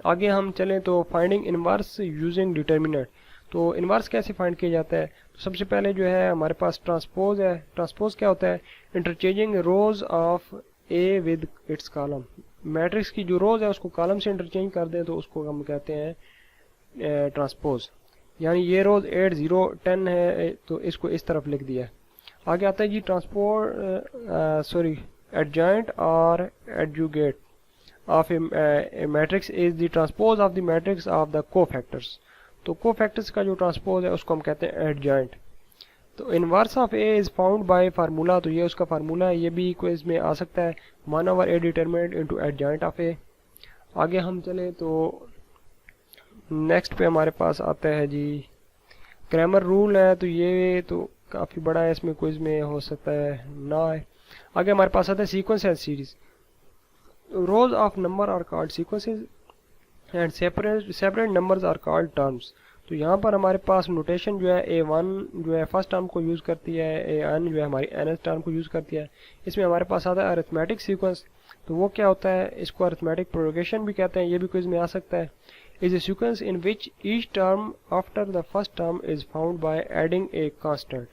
आगे हम चलें तो फाइंडिंग इनवर्स यूजिंग डिटर्मिनेंट। तो इनवर्स कैसे फाइंड किया जाता है? तो सबसे पहले जो है हमारे पास ट्रांसपोज है। ट्रांसपोज क्या होता है? Interchanging rose of A with its column. Matrix की जो रोज है उसको कॉलम से इंटरचेंज कर दें तो उसको हम कहते हैं ट्रांसपोज। यानी ये रोज 8 0 10 है तो इसको इस तरफ लिख दिया है। आगे आता है जी ट्रांसपोज एडजॉइंट और एडजुगेट of a matrix is the transpose of the matrix of the cofactors। तो cofactors का जो ट्रांसपोज है उसको हम कहते हैं एडजॉइंट। तो inverse of A is found bye formula. तो ये उसका फार्मूला है, ये भी क्विज में आ सकता है 1/a determinant into adjoint of A. आगे हम चले तो नेक्स्ट पे हमारे पास आता है जी क्रैमर रूल है। तो ये तो काफ़ी बड़ा है, इसमें क्विज में हो सकता है ना है। आगे हमारे पास आता है sequence and series. rows of number are called sequences and separate numbers are called terms। तो यहाँ पर हमारे पास नोटेशन जो है A1 जो है फर्स्ट टर्म को यूज़ करती है, AN जो है हमारी nth टर्म को यूज़ करती है। इसमें हमारे पास आता है अरिथमेटिक सीक्वेंस। तो वो क्या होता है? इसको अरिथमेटिक प्रोग्रेशन भी कहते हैं, ये भी क्विज में आ सकता है। Is A sequence in which each term after the first term is found by adding a constant.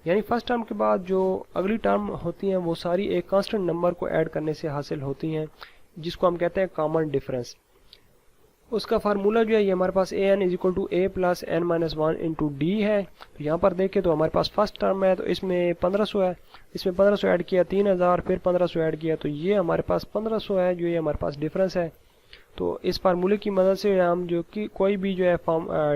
यानी फर्स्ट टर्म के बाद जो अगली टर्म होती हैं वो सारी एक कांस्टेंट नंबर को ऐड करने से हासिल होती हैं, जिसको हम कहते हैं कॉमन डिफरेंस। उसका फार्मूला जो है ये हमारे पास an is equal to a plus n minus 1 into D है। तो यहाँ पर देखें तो हमारे पास फर्स्ट टर्म है तो इसमें 1500 है, इसमें 1500 ऐड किया 3000, फिर 1500 ऐड किया तो ये हमारे पास 1500 है, जो ये हमारे पास डिफरेंस है। तो इस फार्मूले की मदद से हम जो कि कोई भी जो है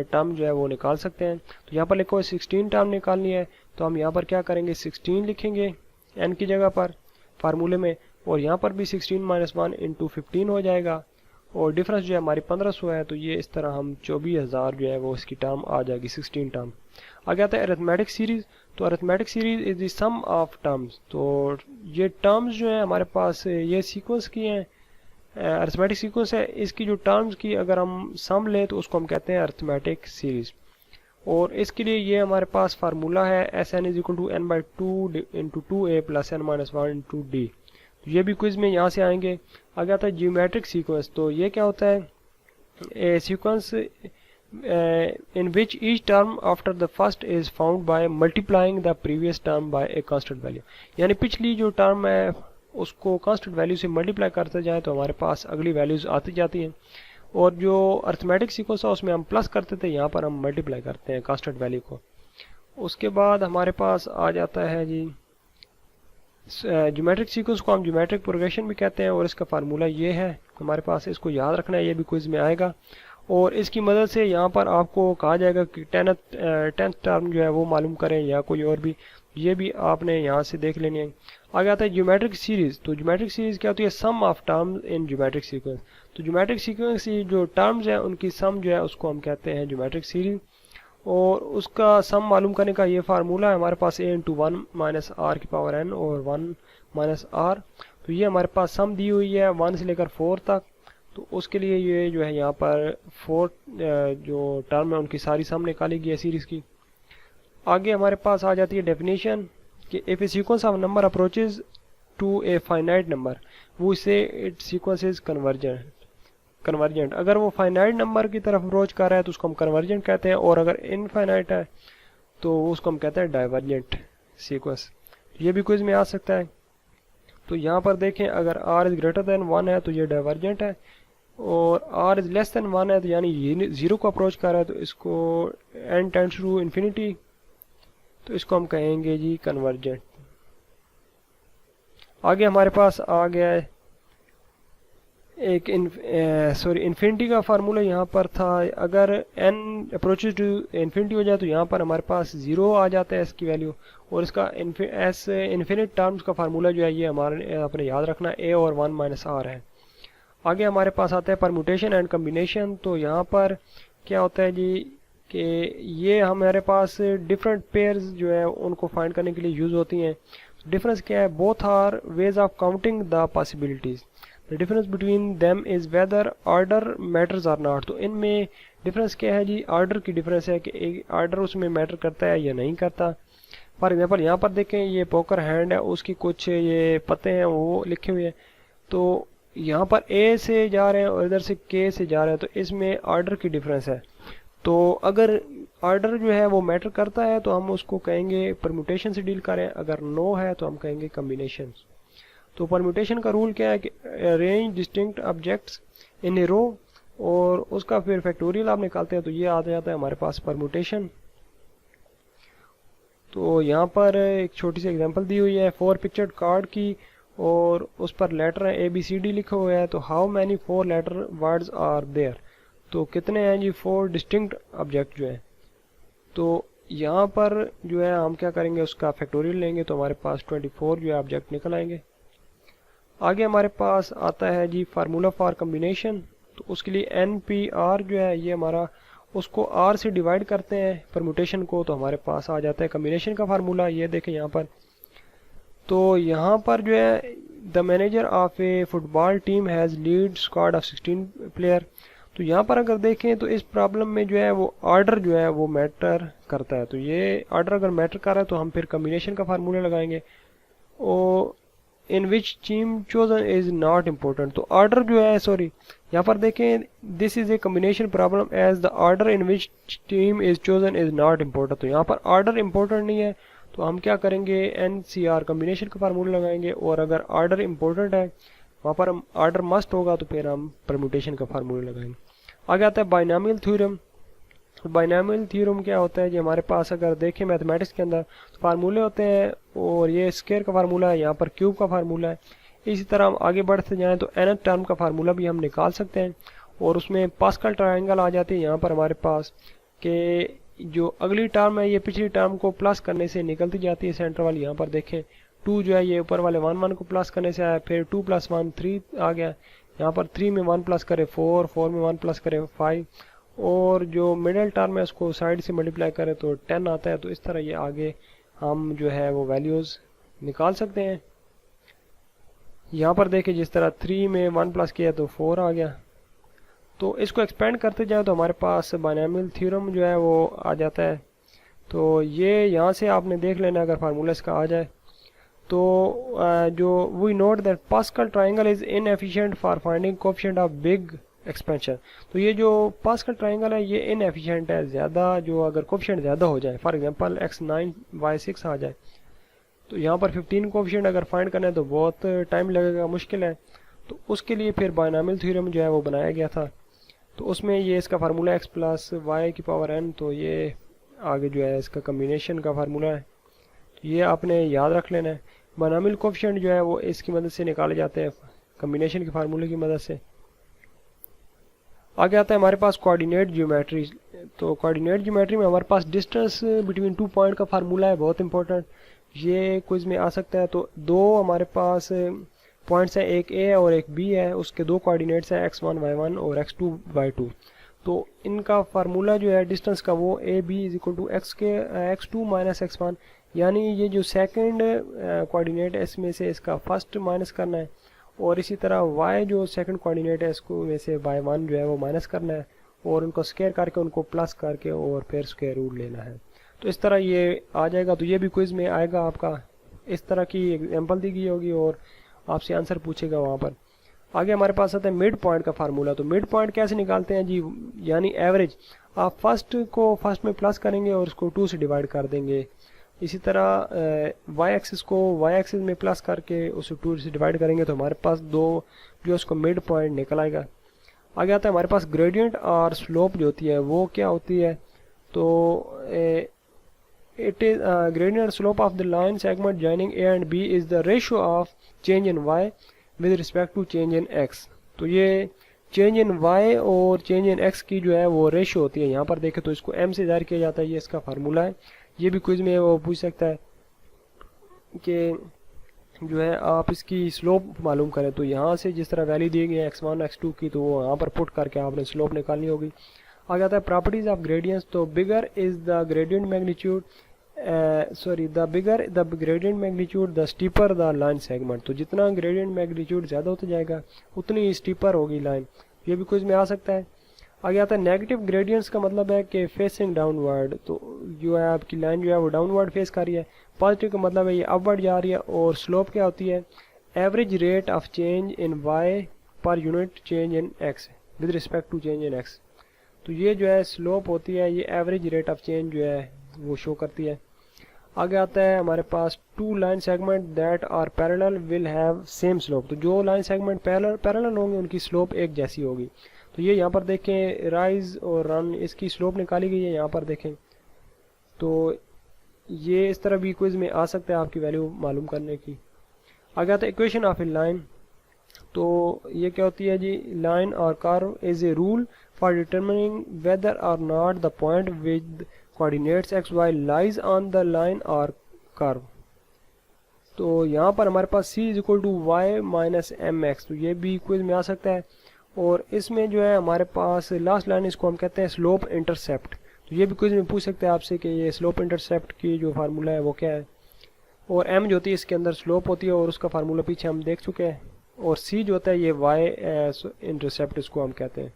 टर्म जो है वो निकाल सकते हैं। तो यहाँ पर लिखो 16 टर्म निकालनी है तो हम यहाँ पर क्या करेंगे 16 लिखेंगे n की जगह पर फार्मूले में, और यहाँ पर भी 16 माइनस 1 इंटू 15 हो जाएगा और डिफरेंस जो है हमारी 1500 है। तो ये इस तरह हम 24,000 जो है वो इसकी टर्म आ जाएगी 16 टर्म। आगे आता है अरिथमेटिक सीरीज। तो arithmetic series is the sum of terms. तो ये टर्म्स जो है हमारे पास ये सीक्वेंस की हैं, अरिथमेटिक सीक्वेंस है, इसकी जो टर्म्स की अगर हम सम लें तो उसको हम कहते हैं अरिथमेटिक सीरीज। और इसके लिए ये हमारे पास फार्मूला है Sn is equal to n/2 into 2a plus n minus 1 into D. ये भी क्विज में यहाँ से आएंगे। आगे आता है जियोमेट्रिक सीक्वेंस। तो ये क्या होता है? A sequence in which each term after the first is found by multiplying the previous term by a constant value. यानी पिछली जो टर्म है उसको कांस्टेंट वैल्यू से मल्टीप्लाई करते जाए तो हमारे पास अगली वैल्यूज आती जाती हैं। और जो अरिथमेटिक सीक्वेंस है उसमें हम प्लस करते थे, यहाँ पर हम मल्टीप्लाई करते हैं कांस्टेंट वैल्यू को। उसके बाद हमारे पास आ जाता है जी ज्योमेट्रिक सीक्वेंस को हम ज्योमेट्रिक प्रोग्रेशन भी कहते हैं और इसका फार्मूला ये है हमारे पास, इसको याद रखना है, ये भी क्विज में आएगा। और इसकी मदद से यहाँ पर आपको कहा जाएगा कि टेंथ टर्म जो है वो मालूम करें या कोई और भी, ये भी आपने यहाँ से देख लेनी है। आगे आता है ज्योमेट्रिक सीरीज। तो ज्योमेट्रिक सीरीज क्या होती है? Sum of terms in geometric sequence. तो ज्योमेट्रिक सीक्वेंस की जो टर्म्स हैं उनकी सम जो है उसको हम कहते हैं ज्योमेट्रिक सीरीज। और उसका सम मालूम करने का ये फार्मूला है हमारे पास a इंटू 1 माइनस आर की पावर n और 1 माइनस आर। तो ये हमारे पास सम दी हुई है 1 से लेकर 4 तक। तो उसके लिए ये जो है यहाँ पर 4 जो टर्म है उनकी सारी सम निकाली गई है सीरीज की। आगे हमारे पास आ जाती है डेफिनेशन कि if a sequence of number approaches to a finite number वो से इट सीक्वेंस इज कन्वर्जेंट। अगर वो फाइनाइट नंबर की तरफ अप्रोच कर रहा है तो उसको हम कन्वर्जेंट कहते हैं, और अगर इनफाइनाइट है तो उसको हम कहते हैं डाइवर्जेंट सीक्वेंस। ये भी क्विज में आ सकता है। तो यहाँ पर देखें अगर r इज ग्रेटर देन 1 है तो ये डाइवर्जेंट है, और r इज लेस देन 1 है तो यानी ये 0 को अप्रोच कर रहा है तो इसको n टेंड्स टू इन्फिनिटी तो इसको हम कहेंगे जी कन्वर्जेंट। आगे हमारे पास आ गया है एक इन्फिनिटी का फार्मूला यहाँ पर था। अगर n अप्रोचेज टू इन्फिनिटी हो जाए तो यहाँ पर हमारे पास 0 आ जाता है इसकी वैल्यू, और इसका इन्फिनिट टर्म्स का फार्मूला जो है ये हमारे अपने याद रखना a और 1 माइनस आर है। आगे हमारे पास आता है परम्यूटेशन एंड कम्बिनेशन। तो यहाँ पर क्या होता है जी कि ये हमारे पास डिफरेंट पेयर्स जो है उनको फाइंड करने के लिए यूज़ होती हैं। डिफरेंस क्या है? Both are ways of counting the possibilities. The difference between them is whether order matters or not. तो इनमें डिफरेंस क्या है जी, आर्डर की डिफरेंस है कि आर्डर उसमें मैटर करता है या नहीं करता। फॉर एग्जांपल यहाँ पर देखें ये पोकर हैंड है, उसकी कुछ ये पत्ते हैं वो लिखे हुए हैं, तो यहाँ पर ए से जा रहे हैं और इधर से के से जा रहे हैं, तो इसमें आर्डर की डिफरेंस है। तो अगर आर्डर जो है वो मैटर करता है तो हम उसको कहेंगे परम्यूटेशन से डील करें, अगर नो है तो हम कहेंगे कम्बिनेशन। तो परम्यूटेशन का रूल क्या है कि अरेंज डिस्टिंक्ट ऑब्जेक्ट्स इन ए रो, और उसका फिर फैक्टोरियल आप निकालते हैं तो ये आ जाता है हमारे पास परम्यूटेशन। तो यहाँ पर एक छोटी सी एग्जांपल दी हुई है 4 पिक्चर्ड कार्ड की, और उस पर लेटर है ABCD लिखा हुआ है। तो how many 4 letter words are there, तो कितने हैं जी 4 डिस्टिंक्ट ऑब्जेक्ट जो है। तो यहाँ पर जो है हम क्या करेंगे, उसका फैक्टोरियल लेंगे तो हमारे पास 24 जो है ऑब्जेक्ट निकल आएंगे। आगे हमारे पास आता है जी फार्मूला फॉर कम्बिनेशन। तो उसके लिए NPR जो है ये हमारा, उसको R से डिवाइड करते हैं परम्यूटेशन को, तो हमारे पास आ जाता है कम्बिनेशन का फार्मूला। ये देखें यहाँ पर, तो यहाँ पर जो है the manager of A football team has lead squad of 16 player. तो यहाँ पर अगर देखें तो इस प्रॉब्लम में जो है वो आर्डर जो है वो मैटर करता है। तो ये आर्डर अगर मैटर कर रहा है तो हम फिर कम्बिनेशन का फार्मूला लगाएंगे। और in which team chosen is not important, तो आर्डर जो है, सॉरी यहाँ पर देखें this is a combination problem as the order in which team is chosen is not important. तो यहाँ पर आर्डर इम्पोर्टेंट नहीं है तो हम क्या करेंगे, NCR कम्बिनेशन का फार्मूला लगाएंगे। और अगर आर्डर इम्पोर्टेंट है, वहाँ पर हम आर्डर मस्ट होगा तो फिर हम परम्यूटेशन का फार्मूला लगाएंगे। आगे आता है बाइनोमियल थ्योरम। बाइनोमियल थ्योरम क्या होता है जी, हमारे पास अगर देखें मैथमेटिक्स के अंदर तो फार्मूले होते हैं, और ये स्क्वायर का फार्मूला है, यहाँ पर क्यूब का फार्मूला है। इसी तरह हम आगे बढ़ते जाएं तो nth टर्म का फार्मूला भी हम निकाल सकते हैं, और उसमें पास्कल ट्रायंगल आ जाती है यहाँ पर हमारे पास, कि जो अगली टर्म है ये पिछली टर्म को प्लस करने से निकलती जाती है सेंटर वाली। यहाँ पर देखें 2 जो है ये ऊपर वाले 1 को प्लस करने से आया, फिर 2 + 1 3 आ गया। यहाँ पर 3 में 1 प्लस करे 4, 4 में 1 प्लस करे 5, और जो मिडिल टर्म है उसको साइड से मल्टीप्लाई करें तो 10 आता है। तो इस तरह ये आगे हम जो है वो वैल्यूज़ निकाल सकते हैं। यहाँ पर देखें जिस तरह 3 में 1 प्लस किया तो 4 आ गया। तो इसको एक्सपेंड करते जाए तो हमारे पास बाइनोमियल थ्योरम जो है वो आ जाता है। तो ये यहाँ से आपने देख लेना अगर फार्मूला इसका आ जाए तो जो we note that Pascal triangle is inefficient for finding coefficient of big expansion. तो ये जो पास्कल ट्रायंगल है ये इनएफिशिएंट है, ज़्यादा जो अगर कोएफिशिएंट ज़्यादा हो जाए, फॉर एग्जांपल x9 y6 आ जाए, तो यहाँ पर 15 कोएफिशिएंट अगर फाइंड करना है तो बहुत टाइम लगेगा, मुश्किल है। तो उसके लिए फिर बाइनोमियल थ्योरम जो है वो बनाया गया था। तो उसमें ये इसका फार्मूला x + y⁴n, तो ये आगे जो है इसका कम्बिनेशन का फार्मूला है, तो ये आपने याद रख लेना है। बाइनोमियल कोएफिशिएंट जो है वो इसकी मदद से निकाले जाते हैं कम्बिनेशन के फार्मूले की मदद से। आगे आता है हमारे पास कोऑर्डिनेट ज्योमेट्री। तो कोऑर्डिनेट ज्योमेट्री में हमारे पास डिस्टेंस बिटवीन 2 पॉइंट का फार्मूला है, बहुत इंपॉर्टेंट, ये क्विज में आ सकता है। तो दो हमारे पास पॉइंट्स हैं, एक A है और एक B है, उसके दो कोऑर्डिनेट्स हैं x1 y1 और x2 y2। तो इनका फार्मूला जो है डिस्टेंस का वो AB = x2 - x1, यानी ये जो सेकंड कोऑर्डिनेट है इसमें से इसका फर्स्ट माइनस करना है, और इसी तरह y जो सेकंड कोऑर्डिनेट है इसको में से y1 जो है वो माइनस करना है, और उनको स्क्वायर करके उनको प्लस करके और फिर स्क्वायर रूट लेना है। तो इस तरह ये आ जाएगा। तो ये भी क्विज में आएगा आपका, इस तरह की एग्जांपल दी गई होगी और आपसे आंसर पूछेगा वहाँ पर। आगे हमारे पास आता है मिड पॉइंट का फार्मूला। तो मिड पॉइंट कैसे निकालते हैं जी, यानी एवरेज। आप फर्स्ट को फर्स्ट में प्लस करेंगे और उसको 2 से डिवाइड कर देंगे। इसी तरह y एक्सिस को y एक्सिस में प्लस करके उसे 2 से डिवाइड करेंगे तो हमारे पास दो जो उसको मिड पॉइंट निकल आएगा। आगे आता है हमारे पास ग्रेडियंट और स्लोप जो होती है वो क्या होती है। तो it is gradient slope of the line segment joining A and B is the ratio of change in y with respect to change in x। तो ये change in y और change in x की जो है वो ratio होती है। यहाँ पर देखें तो इसको m से जाहिर किया जाता है, ये इसका फार्मूला है। ये भी क्विज में वो पूछ सकता है कि जो है आप इसकी स्लोप मालूम करें। तो यहाँ से जिस तरह वैल्यू दी गई है x1 x2 की, तो वो यहाँ पर पुट करके आपने स्लोप निकालनी होगी। आगे आता है प्रॉपर्टीज ऑफ ग्रेडियंट्स। तो bigger is the gradient magnitude the bigger the gradient magnitude the steeper the line segment. तो जितना ग्रेडियंट मैग्नीट्यूड ज़्यादा होता जाएगा उतनी स्टीपर होगी लाइन। ये भी कुछ में आ सकता है। आगे आता है नेगेटिव ग्रेडियंट्स का मतलब है कि फेसिंग डाउनवर्ड, तो जो है आपकी लाइन जो है वो डाउनवर्ड फेस कर रही है। पॉजिटिव का मतलब है ये अपवर्ड जा रही है। और स्लोप क्या होती है, average rate of change in Y per unit change in X with respect to change in X. तो ये जो है स्लोप होती है, ये एवरेज रेट ऑफ चेंज जो है वो शो करती है। आगे आता है हमारे पास two line segment that are parallel will have same slope. तो जो लाइन सेगमेंट पैरेलल होंगे उनकी स्लोप एक जैसी होगी। तो ये यहाँ पर देखें राइज और रन, इसकी स्लोप निकाली गई है यहाँ पर देखें। तो ये इस तरह भी क्विज में आ सकता है आपकी वैल्यू मालूम करने की। आगे आता है इक्वेशन ऑफ ए लाइन। तो ये क्या होती है जी, लाइन और curve is a rule for determining whether और not the point with coordinates X Y lies on the line और कर्व। तो यहाँ पर हमारे पास c is equal to Y minus M X, तो ये भी क्विज में आ सकता है। और इसमें जो है हमारे पास लास्ट लाइन, इसको हम कहते हैं स्लोप इंटरसेप्ट। तो ये भी क्विज में पूछ सकते हैं आपसे कि ये स्लोप इंटरसेप्ट की जो फार्मूला है वो क्या है। और m जो होती है इसके अंदर स्लोप होती है और उसका फार्मूला पीछे हम देख चुके हैं। और c जो होता है ये y इंटरसेप्ट इसको हम कहते हैं।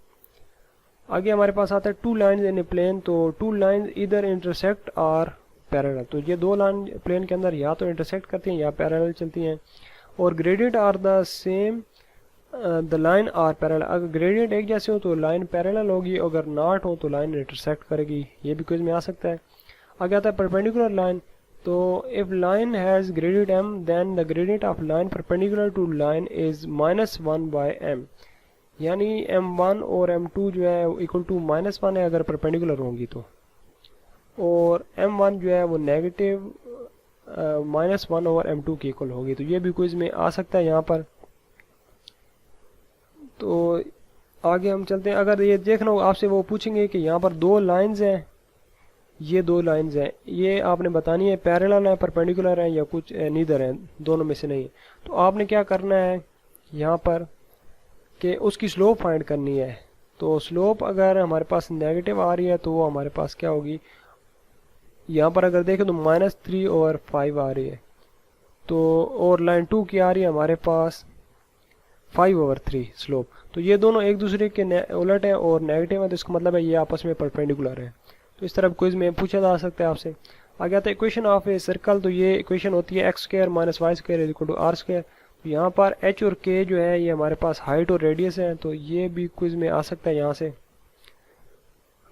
आगे हमारे पास आता है two lines in a plane. तो टू लाइन्स इधर इंटरसेक्ट और पैरेलल। तो ये दो लाइन प्लेन के अंदर या तो इंटरसेक्ट करती हैं या पैरेलल चलती हैं। और gradient are the same the line are parallel. अगर ग्रेडियंट एक जैसे हो तो लाइन पैरेलल होगी, अगर नॉट हो तो लाइन इंटरसेक्ट करेगी। ये भी क्विज में आ सकता है। आगे आता है परपेंडिकुलर लाइन। तो if line has gradient m then the gradient of line perpendicular to line is -1 by m। यानी m1 और m2 जो है इक्वल टू -1 है अगर परपेंडिकुलर होंगी तो। और m1 जो है वो नेगेटिव -1 ओवर m2 की इक्वल होगी। तो ये भी क्विज में आ सकता है यहाँ पर। तो आगे हम चलते हैं। अगर ये देखना हो आपसे, वो पूछेंगे कि यहाँ पर दो लाइंस हैं, ये दो लाइंस हैं, ये आपने बतानी है पैरेलल है परपेंडिकुलर है या कुछ नीदर है, दोनों में से नहीं है। तो आपने क्या करना है यहाँ पर कि उसकी स्लोप फाइंड करनी है। तो स्लोप अगर हमारे पास नेगेटिव आ रही है तो वो हमारे पास क्या होगी, यहाँ पर अगर देखें तो -3 ओवर 5 आ रही है। तो और लाइन 2 की आ रही है हमारे पास 5 ओवर 3 स्लोप। तो ये दोनों एक दूसरे के उलट है और नेगेटिव है, तो इसका मतलब है ये आपस में परपेंडिकुलर है। तो इस तरह क्विज में पूछा जा सकता है आपसे। आगे आता है इक्वेशन ऑफ ए सर्कल। तो ये इक्वेशन होती है x² - y² is equal to r²। तो यहाँ पर h और k जो है ये हमारे पास हाइट और रेडियस है। तो ये भी क्विज में आ सकता है यहाँ से।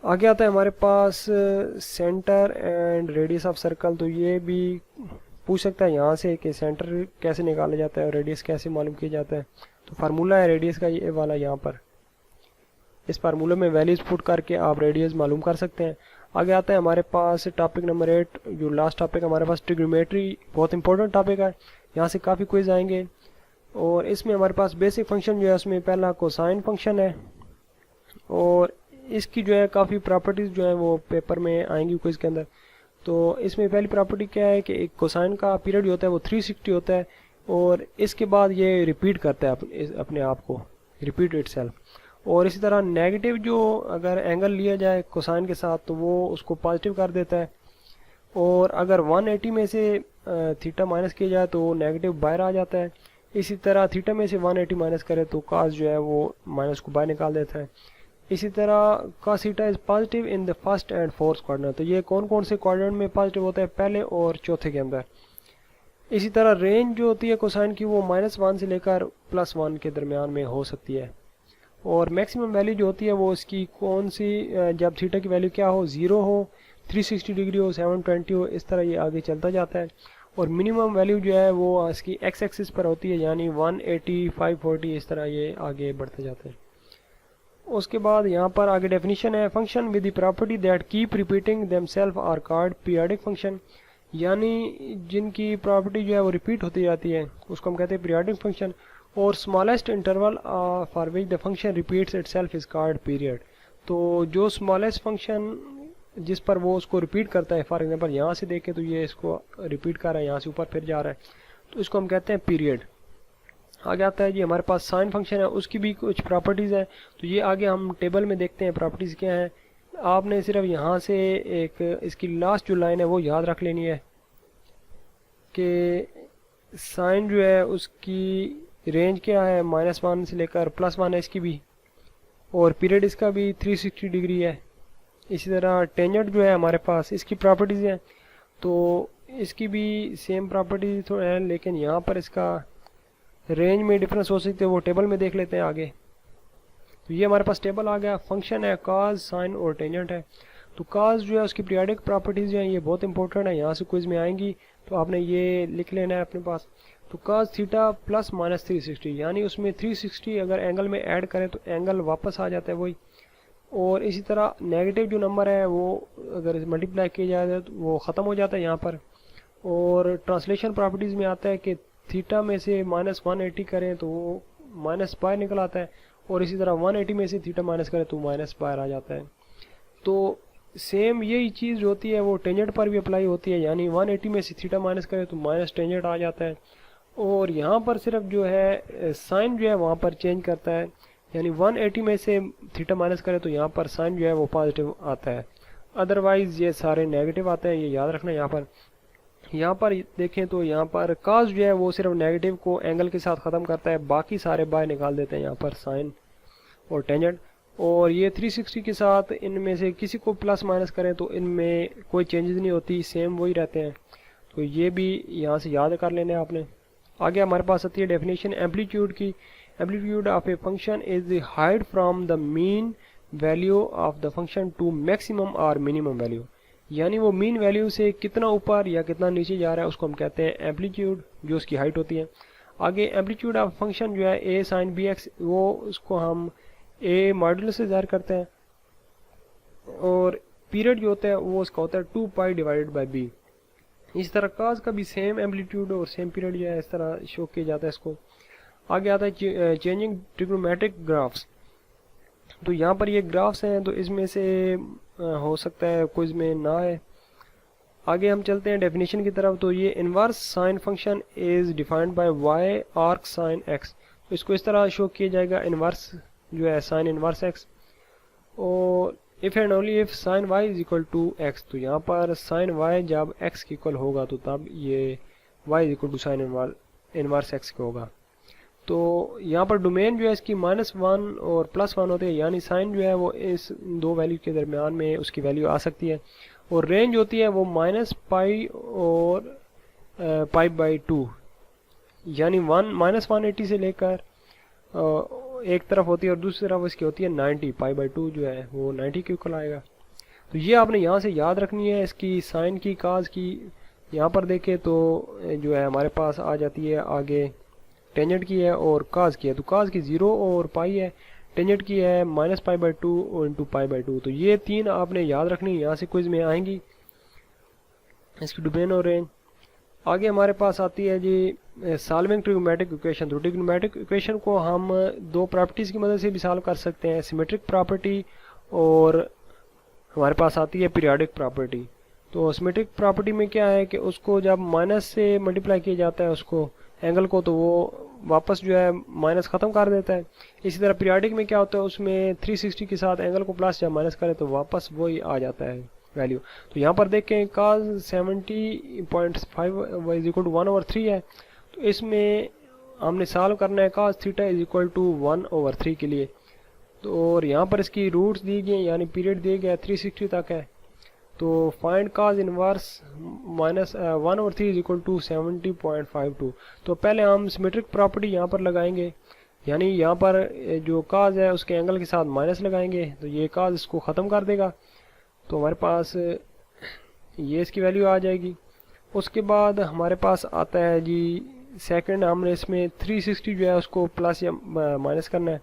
आगे आता है हमारे पास centre and radius of circle. तो ये भी पूछ सकता है यहाँ से कि सेंटर कैसे निकाला जाता है और रेडियस कैसे मालूम किया जाता है। तो फार्मूला है रेडियस का ये वाला यहाँ पर। इस फार्मूले में वैल्यूज पुट करके आप रेडियस मालूम कर सकते हैं। आगे आता है हमारे पास टॉपिक नंबर 8, जो लास्ट टॉपिक हमारे पास ट्रिग्नोमेट्री, बहुत इंपॉर्टेंट टॉपिक है। यहाँ से काफ़ी क्विज आएंगे। और इसमें हमारे पास बेसिक फंक्शन जो है उसमें पहला कोसाइन फंक्शन है। और इसकी जो है काफ़ी प्रॉपर्टीज़ जो है वो पेपर में आएंगी क्विज के अंदर। तो इसमें पहली प्रॉपर्टी क्या है कि एक कोसाइन का पीरियड जो होता है वो 360 होता है और इसके बाद ये रिपीट करता है अपने आप को, रिपीट इटसेल्फ। और इसी तरह नेगेटिव जो अगर एंगल लिया जाए कोसाइन के साथ तो वो उसको पॉजिटिव कर देता है। और अगर 180 में से थीटा माइनस किया जाए तो नेगेटिव बाहर आ जाता है। इसी तरह थीटा में से 180 माइनस करे तो कास जो है वो माइनस को बाहर निकाल देता है। इसी तरह cos theta is positive in the first and fourth quadrant. तो ये कौन कौन से क्वाड्रेंट में पॉजिटिव होता है, पहले और चौथे के अंदर। इसी तरह रेंज जो होती है कोसाइन की वो -1 से लेकर +1 के दरमियान में हो सकती है। और मैक्सिमम वैल्यू जो होती है वो इसकी कौन सी, जब थीटा की वैल्यू क्या हो, 0 हो, 360 डिग्री हो, 720 हो, इस तरह ये आगे चलता जाता है। और मिनिमम वैल्यू जो है वो इसकी x एक्सिस पर होती है, यानी 180, 540, इस तरह ये आगे बढ़ते जाते हैं। उसके बाद यहाँ पर आगे डेफिनेशन है, function with the property that keep repeating themselves are called periodic function. यानी जिनकी प्रॉपर्टी जो है वो रिपीट होती जाती है उसको हम कहते हैं पीरियोडिक फंक्शन। और smallest interval for which the function repeats itself is called period. तो जो स्मॉलेस्ट फंक्शन जिस पर वो उसको रिपीट करता है, फॉर एग्जांपल यहाँ से देखें तो ये इसको रिपीट कर रहा है, यहाँ से ऊपर फिर जा रहा है, तो इसको हम कहते हैं पीरियड। आगे आता है जी हमारे पास साइन फंक्शन है, उसकी भी कुछ प्रॉपर्टीज़ हैं। तो ये आगे हम टेबल में देखते हैं प्रॉपर्टीज़ क्या हैं। आपने सिर्फ यहाँ से एक इसकी लास्ट जो लाइन है वो याद रख लेनी है कि साइन जो है उसकी रेंज क्या है, -1 से लेकर +1 है इसकी भी। और पीरियड इसका भी 360 डिग्री है। इसी तरह टेंजेंट जो है हमारे पास, इसकी प्रॉपर्टीज़ हैं तो इसकी भी सेम प्रॉपर्टीज थोड़ा है, लेकिन यहाँ पर इसका रेंज में डिफरेंस हो सकते हैं, वो टेबल में देख लेते हैं आगे। तो ये हमारे पास टेबल आ गया। फंक्शन है कॉज, साइन और टेंजेंट है। तो कॉज जो है उसकी पीरियोडिक प्रॉपर्टीज़ जो हैं ये बहुत इंपॉर्टेंट है, यहाँ से क्विज में आएंगी तो आपने ये लिख लेना है अपने पास। तो कॉज थीटा प्लस माइनस 360, यानी उसमें 360 अगर एंगल में ऐड करें तो एंगल वापस आ जाता है वही। और इसी तरह नेगेटिव जो नंबर है वो अगर मल्टीप्लाई किया जाए तो वो ख़त्म हो जाता है यहाँ पर। और ट्रांसलेशन प्रॉपर्टीज़ में आता है कि थीटा में से माइनस 180 करें तो वो माइनस बाय निकल आता है, और इसी तरह 180 में से थीटा माइनस करें तो माइनस बाय आ जाता है। तो सेम यही चीज़ होती है वो टेंजेंट पर भी अप्लाई होती है, यानी 180 में से थीटा माइनस करें तो माइनस टेंजेंट आ जाता है। और यहाँ पर सिर्फ जो है साइन जो है वहाँ पर चेंज करता है, यानी 180 में से थीटा माइनस करें तो यहाँ पर साइन जो है वो पॉजिटिव आता है, अदरवाइज़ ये सारे नेगेटिव आते हैं, ये याद रखना। यहाँ पर देखें तो यहाँ पर कॉस जो है वो सिर्फ नेगेटिव को एंगल के साथ ख़त्म करता है, बाकी सारे बाय निकाल देते हैं यहाँ पर साइन और टेंजेंट। और ये 360 के साथ इनमें से किसी को प्लस माइनस करें तो इनमें कोई चेंजेस नहीं होती, सेम वही रहते हैं। तो ये भी यहाँ से याद कर लेना है आपने। आगे हमारे पास आती है डेफिनेशन एम्पलीट्यूड की। Amplitude of a function is the height from the mean value of the function to maximum और मिनिमम वैल्यू, यानी वो मीन वैल्यू से कितना ऊपर या कितना नीचे जा रहा है उसको हम कहते हैं एम्पलीट्यूड, जो उसकी हाइट होती है। आगे एम्पलीट्यूड ऑफ फंक्शन जो है ए साइन बी एक्स, वो उसको हम ए मॉड्यूलस से ज़ाहिर करते हैं। और पीरियड जो होता है वो उसका होता है 2 पाई डिवाइडेड बाई बी। इस तरह काज का भी सेम एम्पलीट्यूड और सेम पीरियड जो है इस तरह शो किया जाता है इसको। आगे आता है चेंजिंग ट्रिग्नोमेट्रिक ग्राफ्स। तो यहाँ पर ये ग्राफ्स हैं, तो इसमें से हो सकता है क्विज में ना है। आगे हम चलते हैं डेफिनेशन की तरफ। तो ये inverse sine function is defined by Y arc sine X. तो इसको इस तरह शो किया जाएगा, इनवर्स जो है साइन इनवर्स एक्स। और if and only if sine Y is equal to X, तो यहाँ पर साइन वाई जब एक्स के इक्वल होगा तो तब ये Y is equal to sine inverse X का होगा। तो यहाँ पर डोमेन जो है इसकी -1 और +1 होते हैं, यानी साइन जो है वो इस दो वैल्यू के दरमियान में उसकी वैल्यू आ सकती है। और रेंज होती है वो -पाई और पाई/2, यानी -180 से लेकर एक तरफ होती है और दूसरी तरफ इसकी होती है 90, पाई/2 जो है वो 90 के इक्वल आएगा। तो ये आपने यहाँ से याद रखनी है इसकी साइन की, काज की। यहाँ पर देखें तो जो है हमारे पास आ जाती है आगे टेंजेंट की है और काज की है। तो काज की 0 और पाई है, टेंजेंट की है -पाई/2 और इंटू पाई/2। तो ये तीन आपने याद रखनी है, यहाँ से क्विज में आएंगी इसकी डोमेन और रेंज। आगे हमारे पास आती है जी सॉल्विंग ट्रिग्नोमेट्रिक इक्वेशन। तो ट्रिग्नोमेट्रिक इक्वेशन को हम दो प्रॉपर्टीज़ की मदद से भी सॉल्व कर सकते हैं, सिमेट्रिक प्रॉपर्टी और हमारे पास आती है पीरियोडिक प्रॉपर्टी। तो सिमेट्रिक प्रॉपर्टी में क्या है कि उसको जब माइनस से मल्टीप्लाई किया जाता है उसको एंगल को, तो वो वापस जो है माइनस ख़त्म कर देता है। इसी तरह पीरियोडिक में क्या होता है, उसमें 360 के साथ एंगल को प्लस या माइनस करें तो वापस वही आ जाता है वैल्यू। तो यहाँ पर देखें cos 70.5 इज इक्वल टू 1/3 है। तो इसमें हमने सॉल्व करना है cos theta is equal to 1/3 के लिए। तो और यहाँ पर इसकी रूट्स दी गई, यानी पीरियड दिया गया 360 तक है। तो find cos inverse -1/3 is equal to 70.52। तो पहले हम सिमेट्रिक प्रॉपर्टी यहाँ पर लगाएंगे, यानी यहाँ पर जो cos है उसके एंगल के साथ माइनस लगाएंगे, तो ये cos इसको ख़त्म कर देगा। तो हमारे पास ये इसकी वैल्यू आ जाएगी। उसके बाद हमारे पास आता है जी सेकंड, हमने इसमें 360 जो है उसको प्लस या माइनस करना है।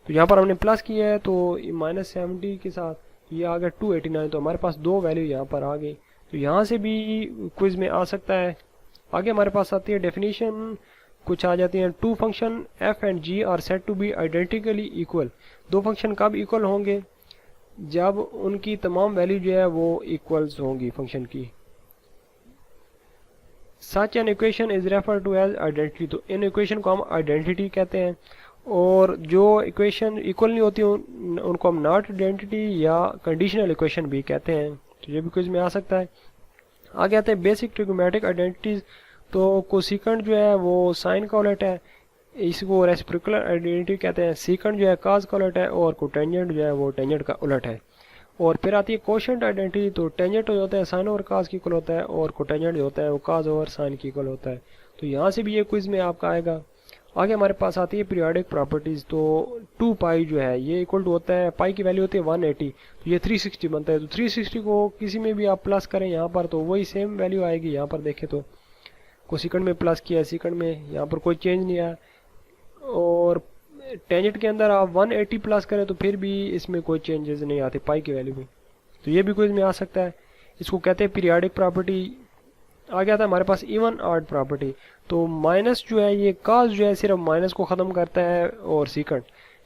तो यहाँ पर हमने प्लस किया है तो -70 के साथ ये आ गया 289। तो हमारे पास दो वैल्यू यहाँ पर आ गई। तो यहाँ से भी क्विज में आ सकता है। आगे हमारे पास आती है डेफिनेशन, कुछ आ जाती हैं। Two function f and g are said to be identically equal. दो फंक्शन कब इक्वल होंगे, जब उनकी तमाम वैल्यू जो है वो इक्वल्स होंगी फंक्शन की। Such an equation is refer to as identity. तो इन इक्वेशन को हम आइडेंटिटी कहते हैं, और जो इक्वेशन इक्वल नहीं होती उनको हम नॉट आइडेंटिटी या कंडीशनल इक्वेशन भी कहते हैं। तो ये भी क्विज में आ सकता है। आगे आते हैं बेसिक ट्रिग्नोमेट्रिक आइडेंटिटीज। तो कोसेकेंट जो है वो साइन का उलट है, इसको रेसिप्रोकल आइडेंटिटी कहते हैं। सीकेंट जो है काज का उलट है और कोटेंजेंट जो है वो टेंजेंट का उलट है। और फिर आती है कोशेंट आइडेंटिटी। तो टेंजेंट जो होता है साइन और काज की इक्वल होता है और कोटेंजेंट जो होता है वो काज और साइन की इक्वल होता है। तो यहाँ से भी ये क्विज में आपका आएगा। आगे हमारे पास आती है पीरियोडिक प्रॉपर्टीज़। तो 2 पाई जो है ये इक्वल टू होता है, पाई की वैल्यू होती है 180, तो ये 360 बनता है। तो 360 को किसी में भी आप प्लस करें यहाँ पर तो वही सेम वैल्यू आएगी। यहाँ पर देखें तो कोसेकेंड में प्लस किया है, सेकंड में यहाँ पर कोई चेंज नहीं आया। और टेंजेंट के अंदर आप 180 प्लस करें तो फिर भी इसमें कोई चेंजेस नहीं आते पाई की वैल्यू में। तो ये भी क्विज में आ सकता है। इसको कहते हैं पीरियोडिक प्रॉपर्टी। आ गया था हमारे पास इवन ऑड प्रॉपर्टी। तो माइनस जो है ये काज जो है सिर्फ माइनस को ख़त्म करता है और सीकेंट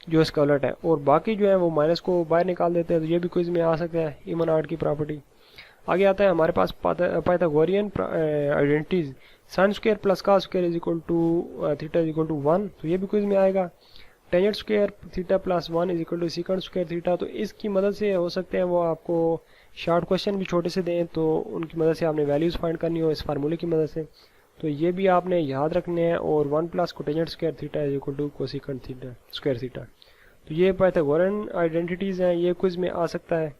जो इसका उलट है, और बाकी जो है वो माइनस को बाहर निकाल देते हैं। तो ये भी क्विज में आ सकता है इवन ऑड की प्रॉपर्टी। आगे आता है हमारे पास Pythagorean identities. Sine square plus cos square is equal to theta is equal to 1। तो ये भी क्विज में आएगा। Tangent square theta plus 1 is equal to secant square theta. तो इसकी मदद से हो सकते हैं वो आपको शॉर्ट क्वेश्चन भी छोटे से दें तो उनकी मदद से आपने वैल्यूज़ फाइंड करनी हो इस फार्मूले की मदद से। तो ये भी आपने याद रखने हैं। और 1 plus cotangent square theta is equal to cosecant theta square theta. तो ये पाइथागोरियन आइडेंटिटीज़ हैं, ये क्विज में आ सकता है।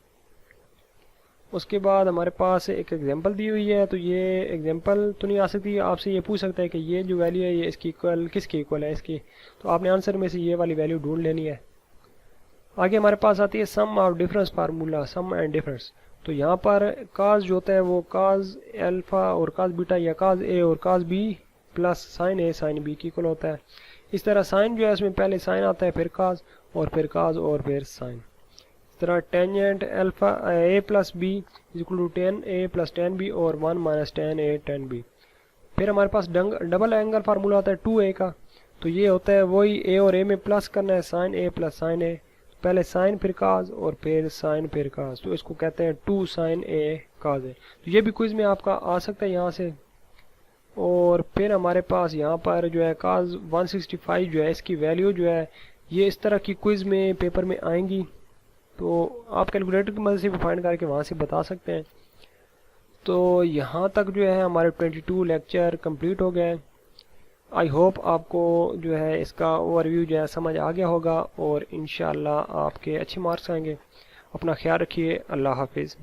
उसके बाद हमारे पास एक एग्जांपल दी हुई है। तो ये एग्जांपल तो नहीं आ सकती, आपसे ये पूछ सकता है कि ये जो वैल्यू है ये इसकी इक्वल किसकी इक्वल है इसकी। तो आपने आंसर में से ये वाली वैल्यू ढूंढ लेनी है। आगे हमारे पास आती है sum of difference formula, sum and difference. तो यहाँ पर काज जो होता है वो काज अल्फा और काज बीटा या काज ए और काज बी प्लस साइन ए साइन बी की इक्वल होता है। इस तरह साइन जो है उसमें पहले साइन आता है फिर काज और फिर काज और फिर साइन। इस तरह tangent alpha A plus B is equal to 10a plus 10b और 1 माइनस 10a 10b। फिर हमारे पास डबल एंगल फार्मूला आता है 2a का। तो ये होता है वही ए और ए में प्लस करना है, साइन ए प्लस साइन ए, पहले साइन फिर काज और फिर साइन फिर काज। तो इसको कहते हैं 2 साइन ए काज है। तो ये भी क्विज में आपका आ सकता है यहाँ से। और फिर हमारे पास यहाँ पर जो है काज 165 जो है इसकी वैल्यू जो है ये इस तरह की क्विज में पेपर में आएंगी। तो आप कैलकुलेटर की मदद से भी फाइंड करके वहाँ से बता सकते हैं। तो यहाँ तक जो है हमारे 22 लेक्चर कंप्लीट हो गए। आई होप आपको जो है इसका ओवरव्यू जो है समझ आ गया होगा और इंशाल्लाह आपके अच्छे मार्क्स आएंगे। अपना ख्याल रखिए। अल्लाह हाफिज़।